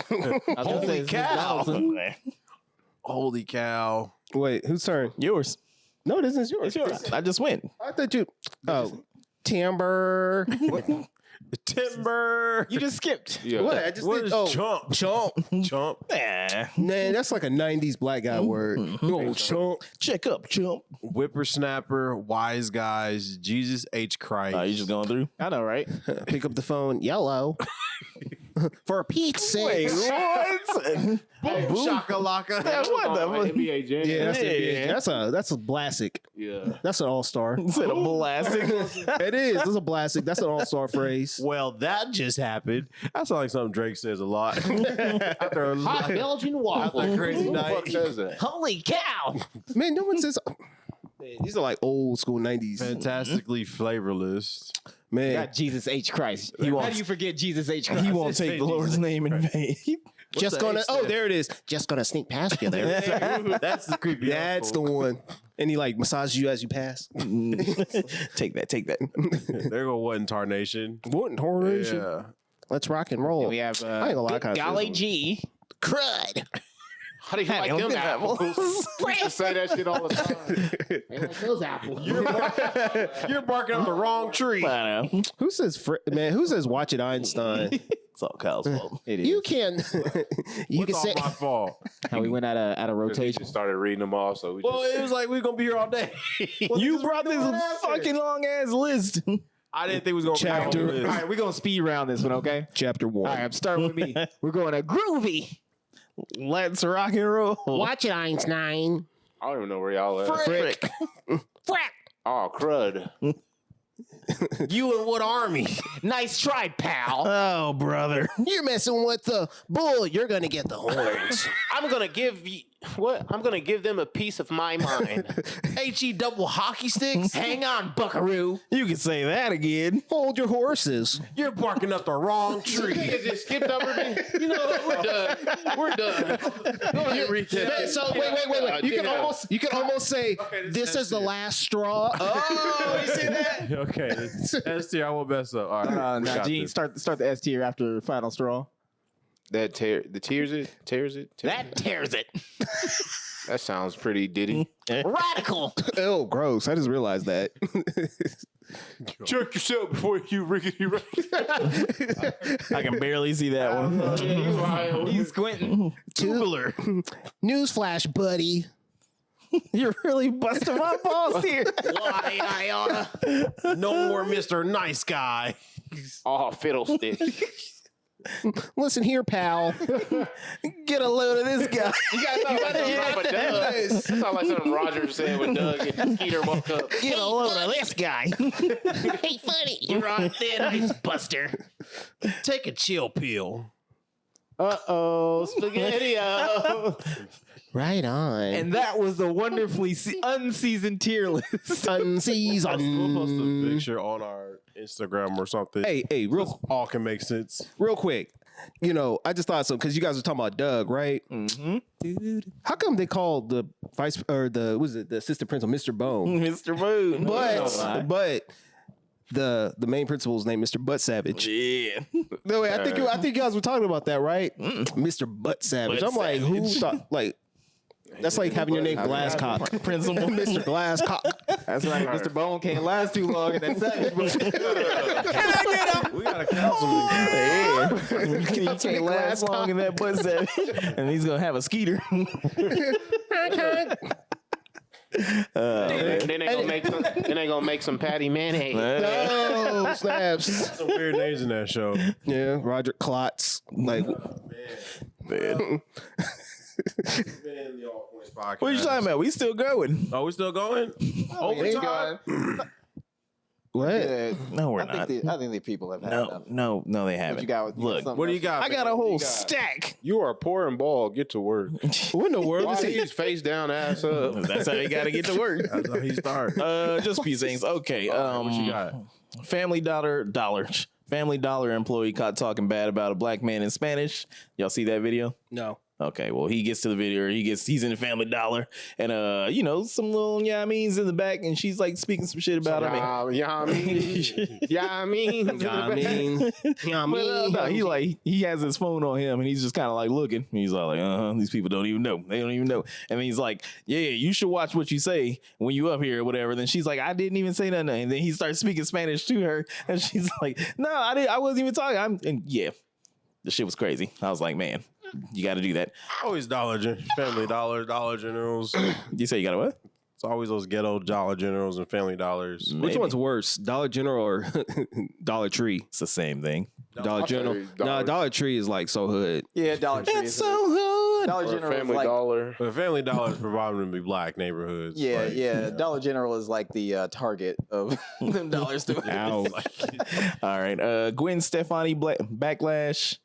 I was gonna say it's Miss Donaldson. Holy cow. Wait, whose turn? Yours. No, this is yours. It's yours. I just went. I thought you. Oh, timber. Timber. You just skipped. Yeah. What? I just What did. is Oh, chump? chump. Chump. Nah. Man, that's like a '90s black guy word. Oh, chump. Check up, chump. Whippersnapper, wise guys, Jesus H. Christ. You just going through? I know, right? Pick up the phone. Yellow. For Pete's sake. what? Shakalaka. What the fuck? NBA Jam. Yeah, that's Yeah. that's a blastic. Yeah. That's an all-star. Instead of blasting. It is. That's a blastic. That's an all-star phrase. Well, that just happened. That sounds like something Drake says a lot. After a Hot Belgian waffle. crazy Who the fuck night. says that? Holy cow! Man, no one says. Man, these are like old school '90s. Fantastically flavorless. Man, Got Jesus H. Christ. He How won't- do you forget Jesus H. Christ? He won't take the Lord's name in vain. just the gonna. H Oh, stand? there it is. Just gonna sneak past you there. That's the creepy. That's the one. And he like massages you as you pass. Take that. There go what in tarnation. What in tarnation? Yeah. Let's rock and roll. We have I ain't gonna lie, kinda Golly feels- gee. crud. How do you like them apples? We used to say that shit all the time. I like those apples. You're barking up the wrong tree. I know. Who says man? Who says watch it Einstein? It's all Kyle's fault. it is. You can. You What's can all say. my fault? How we went out of We rotation. just started reading them all, so we Well, just, it was like we were gonna be here all day. You brought this fucking long ass list. I didn't think we was gonna Chapter. be on the All list. right, we're gonna speed round this one, okay? Chapter 1. All right, I'm starting with me. We're going to groovy. Let's rock and roll. Watch it, Einstein. I don't even know where y'all at. Frick. Oh, crud. You and what army? Nice try, pal. Oh, brother. You're messing with the bull. You're gonna get the horns. I'm gonna give I'm gonna give them a piece of my mind. HE double hockey sticks? Hang on, Buckaroo. You can say that again. Hold your horses. You're barking up the wrong tree. You just skipped over me. You know what? We're done. We're done. Go ahead, read that. So wait. You can almost say this is the last straw. Oh, you see that? Okay, that's tier. I won't mess up. All right, we Now, got Gene, this. start the S tier after final straw. That tears it. That tears it. That sounds pretty ditty. Radical. Oh, gross! I just realized that. Check yourself before you rickety wreck. I can barely see that one. He's squinting. Tubular. Newsflash, buddy. You're really busting my balls here. Why, I oughta. No more Mr. Nice Guy. Oh, fiddlestick. Listen here, pal. Get a load of this guy. That sounds like something Roger said when Doug and Skeeter woke up. Get a load of this guy. Hey, funny. You're on thin ice, Buster. Take a chill pill. Uh-oh, Spaghetti-O. Right on. And that was the wonderfully unseasoned tier list. We'll post a Unseasoned. picture on our Instagram or something. Hey, All can make sense. real quick. You know, I just thought so because you guys were talking about Doug, right? Mm-hmm. How come they called the vice or the the assistant principal Mr. Bone? Mr. Moon. But the main principal's name Mr. Butt Savage. Yeah. No, wait, I think you guys were talking about that, right? Mr. Butt Savage. Butt I'm like, who Savage. thought like that's like having your name Glasscock. Principal. Mr. Glasscock. That's right. Mr. Bone can't last too long in that savage book. We got a councilman. Yeah. You can't last long in that butt savage. And he's going to have a skeeter. Then they gonna make some patty mayonnaise. Oh, snaps. Some weird names in that show. Yeah, Roger Klotz. Like, Man. What are you talking about? We still going. Oh, we still going? Overtime? what? No, we're I not. think the people have had enough. No, they haven't. You got, Look, something What do you else? got? I got a man? whole stack. You are poor and bald. Get to work. What in the world Why is he? he's face down, ass up? That's how you got to get to work. That's how he started. Just a few things. Okay. What you got? Family Dollar Family Dollar employee caught talking bad about a black man in Spanish. Y'all see that video? No. Okay, well, he gets to the video. He's in the Family Dollar, and some little means in the back, and she's like speaking some shit about him. I mean. He has his phone on him, and he's just kind of like looking. He's all like, these people don't even know. They don't even know. And he's like, yeah, you should watch what you say when you up here or whatever. Then she's like, I didn't even say nothing. And then he starts speaking Spanish to her, and she's like, no, I wasn't even talking. The shit was crazy. I was like, man, you got to do that. Always Family Dollar, Dollar Generals. You say you got to what? It's always those ghetto Dollar Generals and Family Dollars. Maybe. Which one's worse, Dollar General or Dollar Tree? It's the same thing. Dollar General. No, Dollar Tree is like so hood. Yeah, Dollar Tree. It's so hood. Dollar Or General is Family like, Dollar. But Family Dollars predominantly black neighborhoods. Yeah, Like, yeah. Dollar General is like the Target of them dollar stores. Ow. All right. Gwen Stefani backlash.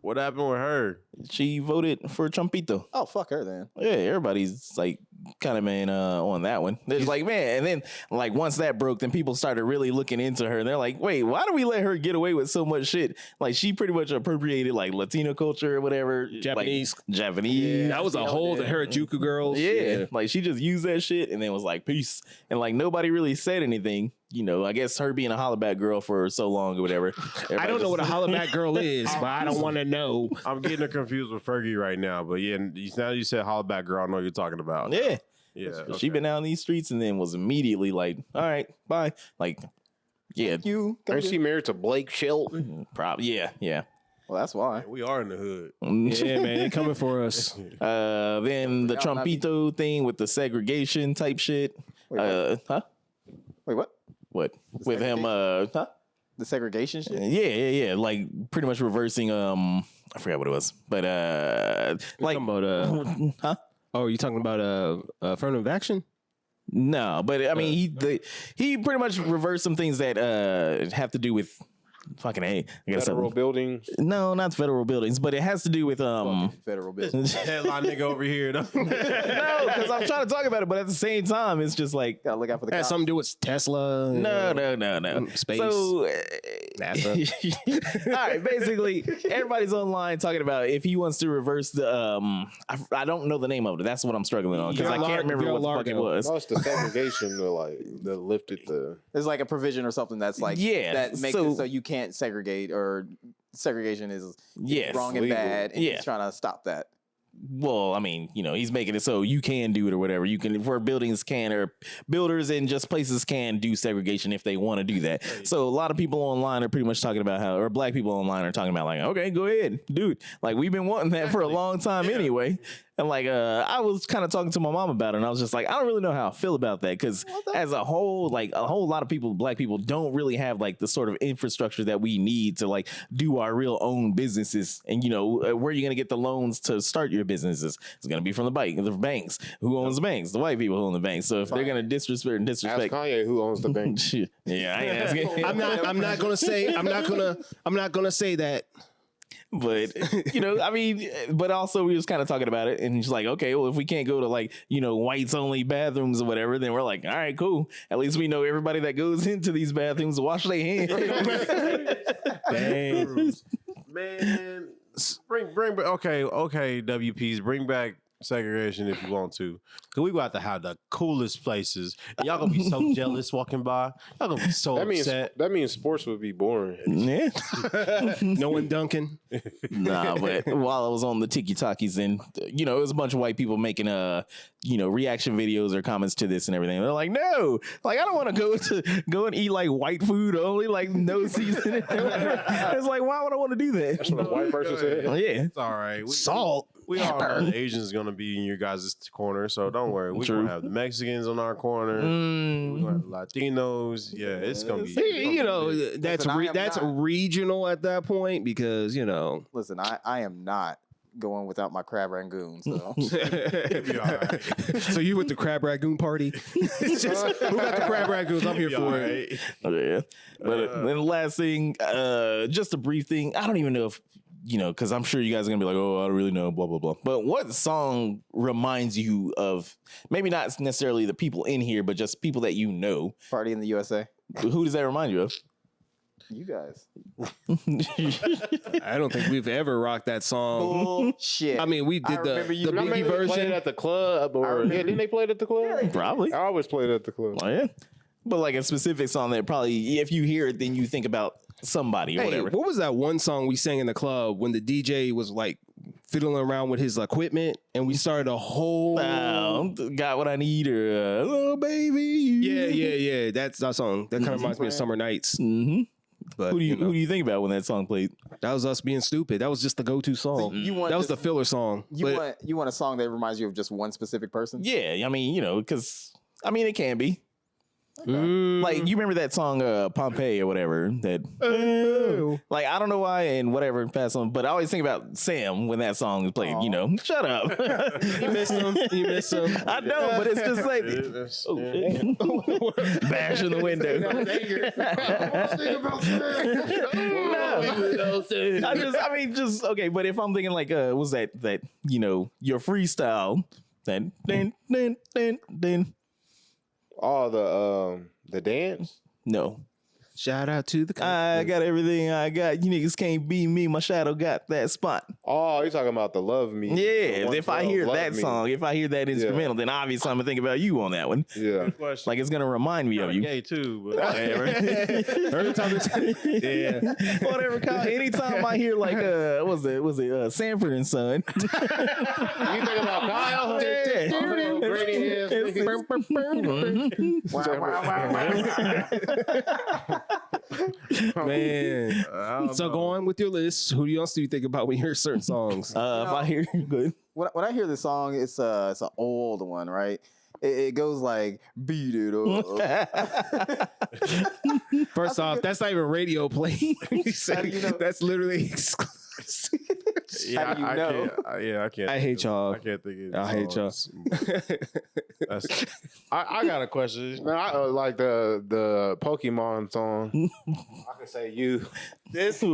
What happened with her? She voted for Trumpito. Oh, fuck her then. Yeah, everybody's like kind of on that one. They're just like, man, and then like once that broke, then people started really looking into her. And they're like, wait, why do we let her get away with so much shit? Like she pretty much appropriated like Latino culture or whatever. Japanese. Like, Japanese. That was a whole the Harajuku girls. Yeah. Like she just used that shit and then was like, peace. And like nobody really said anything. I guess her being a hollaback girl for so long or whatever. I don't know what a hollaback girl is, but I don't want to know. I'm getting her confused with Fergie right now. But yeah, now you said hollaback girl, I know what you're talking about. Yeah. Yeah. But she been out in these streets and then was immediately like, all right, bye. Like, yeah. You. Aren't she married to Blake Shelton? Probably. Yeah. Well, that's why. We are in the hood. Yeah, man, they coming for us. Then the Trumpito thing with the segregation type shit. Wait, Huh? Wait, what? What? With him, huh? The segregation shit? Yeah. Like pretty much reversing, I forgot what it was. But, like, Talking about, huh? Oh, you talking about affirmative action? No, but I mean, he pretty much reversed some things that have to do with fucking I guess Federal buildings. No, not federal buildings, but it has to do with Federal business. Headline nigga over here. Though. no, because I'm trying to talk about it, but at the same time, it's just like Gotta look out for the Had cops. something to do with Tesla. no. Space. So, NASA. all right, basically, everybody's online talking about if he wants to reverse the I don't know the name of it. That's what I'm struggling on because I can't remember what the fuck it was. No, it's the segregation that lifted the. There's like a provision or something that's like that makes it so you can't segregate or segregation is wrong and legal. bad and Yeah. he's trying to stop that. Well, I mean, he's making it so you can do it or whatever. You can, where buildings can, or builders and just places can do segregation if they want to do that. So a lot of people online are pretty much talking about how, or black people online are talking about like, okay, go ahead, dude. Like we've been wanting that for a long time anyway. And like, I was kind of talking to my mom about it, and I was just like, I don't really know how I feel about that because as a whole, like a whole lot of people, black people, don't really have like the sort of infrastructure that we need to like do our real own businesses. And where are you gonna get the loans to start your businesses? It's gonna be from the banks. Who owns the banks? The white people who own the banks. So if they're gonna disrespect, Ask Kanye who owns the bank. yeah, I ain't asking. I'm not gonna say that. But I mean, but also we was kind of talking about it, and she's like, okay, well, if we can't go to like whites only bathrooms or whatever, then we're like, all right, cool. At least we know everybody that goes into these bathrooms wash their hands. Dang. Man, bring okay, WPs, bring back segregation if you want to, because we got to have the coolest places, and y'all gonna be so jealous walking by. Y'all gonna be so upset. That means sports would be boring. Yeah. No one dunking. Nah, but while I was on the Tiki Takis, and it was a bunch of white people making reaction videos or comments to this and everything. They're like, no, like I don't want to go and eat like white food only, like no seasoning. It's like, why would I want to do that? That's what a white person said. Yeah. It's all right. Salt. We all know the Asians gonna be in your guys' corner, so don't worry. We're gonna have the Mexicans on our corner. We're gonna have the Latinos. Yeah, it's gonna be. That's regional at that point because Listen, I am not going without my crab rangoon. So Be all right. So you with the crab ragoon party? It's just, who got the crab ragoons? I'm here Be all for it. right. Yeah. But then the last thing, just a brief thing. I don't even know if because I'm sure you guys are gonna be like, oh, I don't really know, blah blah blah. But what song reminds you of maybe not necessarily the people in here, but just people that you know? Party in the USA. Who does that remind you of? You guys. I don't think we've ever rocked that song. Shit. I mean, we did the Biggie Played version. at the club, or didn't they play it at the club? Probably. I always played at the club. Oh, yeah. But like a specific song that probably, if you hear it, then you think about somebody or Hey, whatever. what was that one song we sang in the club when the DJ was like fiddling around with his equipment and we started a whole Got what I need, or oh baby. yeah. That's our song. That kind of reminds me of Summer Nights. Mm-hmm. But Who do you know, who do you think about when that song played? that was us being stupid. That was just the go-to song. you want that was the just- filler song. You want a song that reminds you of just one specific person? Yeah, I mean, because it can be. Mm. Like, you remember that song Pompeii or whatever that like, I don't know why and whatever pass on, but I always think about Sam when that song is played. Shut up. You miss him. You miss him. I know, but it's just like bash in the window. Just okay. But if I'm thinking like, was that your freestyle? Then. Oh, the dance. No. Shout out to the I got everything I got. You niggas can't beat me. My shadow got that spot. Oh, you're talking about the Love Me. The Yeah, one if I song, hear Love that Me. song, if I hear that instrumental, then obviously I'm gonna think about you on that one. Yeah. Question. Like, it's gonna remind me of you. Gay too, but Whatever. Every time yeah. Whatever. Kyle. Anytime I hear like was it Sanford and Son? You think about Kyle? Yeah. Grading Man. So go on with your list. Who else do you think about when you hear certain songs? If I hear good. When I hear the song, it's an old one, right? It goes like beat it up. First off, that's not even radio play. How do you know? That's literally How do you know? I can't. I hate y'all. I can't think of I hate y'all. That's, I got a question. Now, I like the Pokemon song. I can say you. This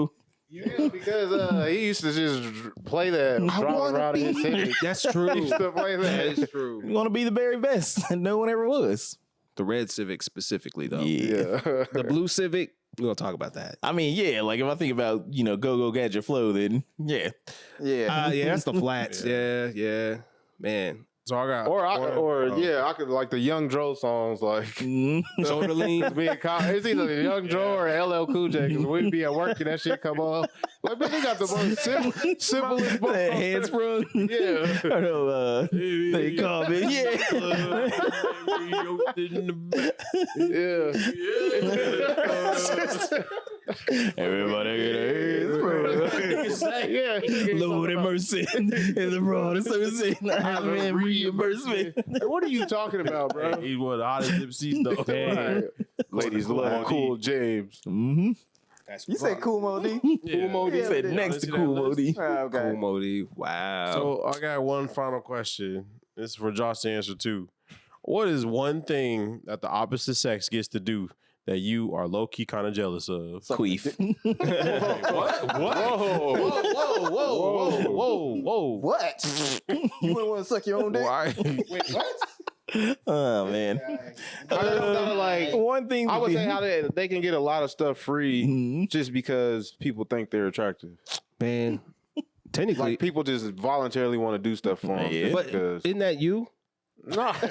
Yeah, because he used to just play that driving around in his city. That's He true. used to play that. That's true. you want to be the very best. No one ever was. The red Civic specifically, though. Yeah. Yeah. The blue Civic, we're gonna talk about that. I mean, yeah. Like, if I think about Go Go Gadget Flow, then yeah. Yeah. Yeah, that's the flats. Yeah, man. so I got. I could like the Young Dro songs, like Shoulder lean. it's either the Young Dro or LL Cool J, because we'd be at work and that shit come on. Like, man, they got the most simplest That head sprung. Yeah. I know, they call me. Everybody get a head sprung. Yeah. Lord have mercy in the broad of service. I mean, reimbursement. What are you talking about, bro? He's one of the hottest MCs though. Right. Ladies love Cool James. Mm-hmm. You said Cool Modi? Cool Modi Yeah, said yeah. next to Cool Modi. Okay. Cool Modi. Wow. So I got one final question. This is for Josh to answer too. What is one thing that the opposite sex gets to do that you are low key kind of jealous of? Queef. What? Whoa. What? You wouldn't want to suck your own dick? Why? Wait, what? Oh man. One thing I would be- say how they can get a lot of stuff free Mhm. just because people think they're attractive. Man, technically, Like people just voluntarily want to do stuff for them. Yeah. but Because isn't that you? nah. So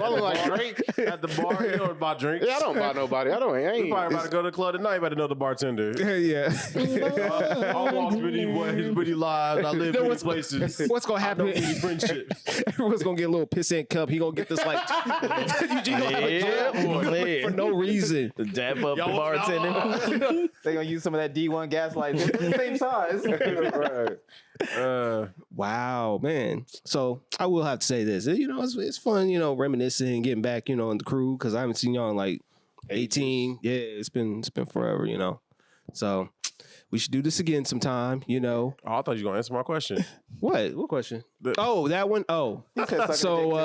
I look like Drake. At the bar, you don't buy drinks. Yeah, I don't buy nobody. I You ain't. probably about to go to the club tonight. You better know the bartender. Yeah. I walk many ways, many lives. I live many places. What's gonna I know happen? many friendships. Everyone's gonna get a little pissant cup. He gonna get this like Yeah, for no reason. The dap up the Y'all want- bartender. They gonna use some of that D1 gaslight. They're the same size. Right. Wow, man. So I will have to say this. It's fun, reminiscing, getting back, in the crew because I haven't seen y'all in like 18. Yeah, it's been forever, So we should do this again sometime, Oh, I thought you were gonna answer my question. What? What question? Oh, that one. Oh, so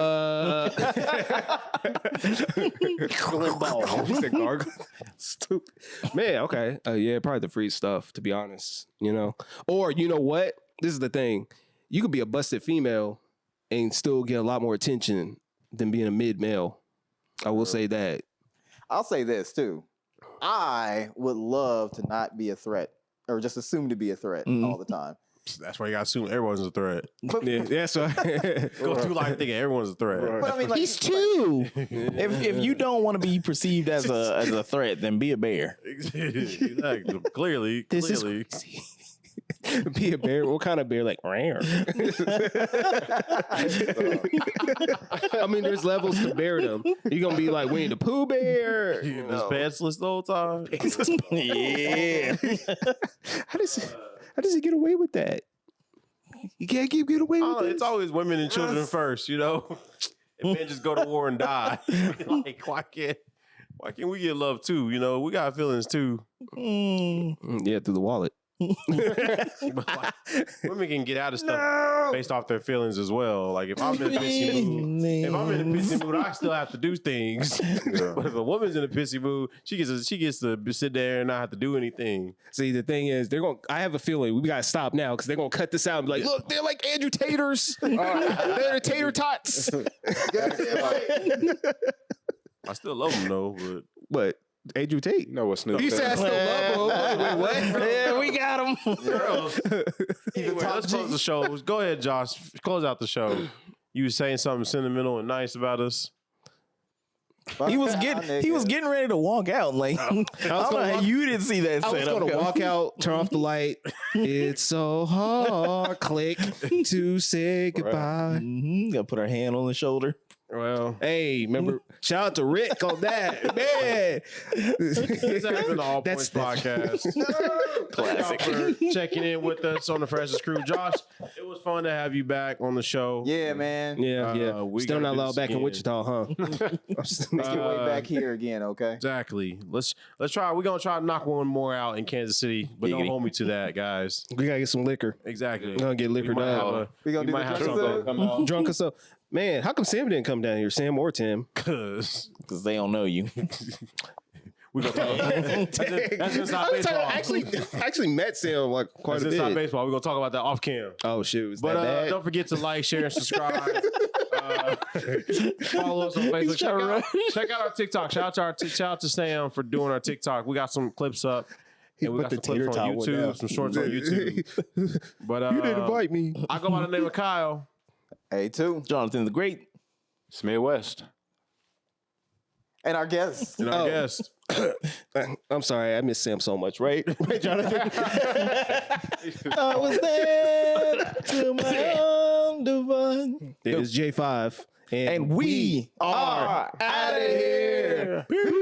he said gargle. Stupid. Man, okay. Yeah, probably the free stuff, to be honest. Or you know what? This is the thing. You could be a busted female and still get a lot more attention than being a mid male. I will say that. I'll say this too. I would love to not be a threat or just assume to be a threat all the time. That's why you gotta assume everyone's a threat. Yeah, that's right. Go through life thinking everyone's a threat. But I mean, like, He's two. If you don't want to be perceived as a threat, then be a bear. Exactly. Clearly. This is crazy. Be a bear. What kind of bear? Like rare. I mean, there's levels to beardom. You gonna be like Winnie the Pooh bear? Just pantsless the whole time. Yeah. How does he get away with that? You can't get away with it. It's always women and children first, you know. And men just go to war and die. Like, why can't we get love too? You know, we got feelings too. Yeah, through the wallet. But like, women can get out of stuff based off their feelings as well. Like if I'm in a pissy mood, I still have to do things. But if a woman's in a pissy mood, she gets to sit there and not have to do anything. See, the thing is, I have a feeling we gotta stop now because they're gonna cut this out and be like, look, they're like Andrew Taters. They're the tater tots. I still love them though, But Andrew Tate. You know what Snoop You said I said? still love him. Wait, what? Yeah, we got him. anyway, let's close the show. Go ahead, Josh. Close out the show. You were saying something sentimental and nice about us. He was getting ready to walk out. Like I don't know how you didn't see that. I was setup going to coming. walk out, turn off the light. It's so hard, click, to say goodbye. Gonna put her hand on the shoulder. Well, Hey, remember, shout out to Rick on that. Man. this has been the All Points Podcast. Classic. Thank y'all for checking in with us on the Freshest Crew. Josh, it was fun to have you back on the show. yeah, man. Yeah. we Still gotta not do allowed this back in again. Wichita, huh? Let's get way back here again, okay? Exactly. Let's try. We're gonna try to knock one more out in Kansas City, but don't Giggity. hold me to that, guys. We gotta get some liquor. Exactly. We're gonna get liquored might have up. a- We gonna do might the have drunk something episode? come out. Drunk as up. Man, how come Sam didn't come down here? Sam or Tim? Cause Because they don't know you. we're gonna talk. That's inside baseball. I actually met Sam like quite That's a inside bit. baseball. We're gonna talk about that off cam. Oh shit, was But that bad? don't forget to like, share, and subscribe. Follow us on Facebook. Check out our TikTok. Shout out to Sam for doing our TikTok. We got some clips up. And we got put some the tater clips on tot one down. YouTube, some shorts on YouTube. But You didn't invite me. I go by the name of Kyle. A2. Jonathan the Great. Smith West. And our guest. And our guest. I'm sorry, I miss Sam so much, right? Right, Jonathan? I was there to my own divine. It is J5. And we are out of here. Peace.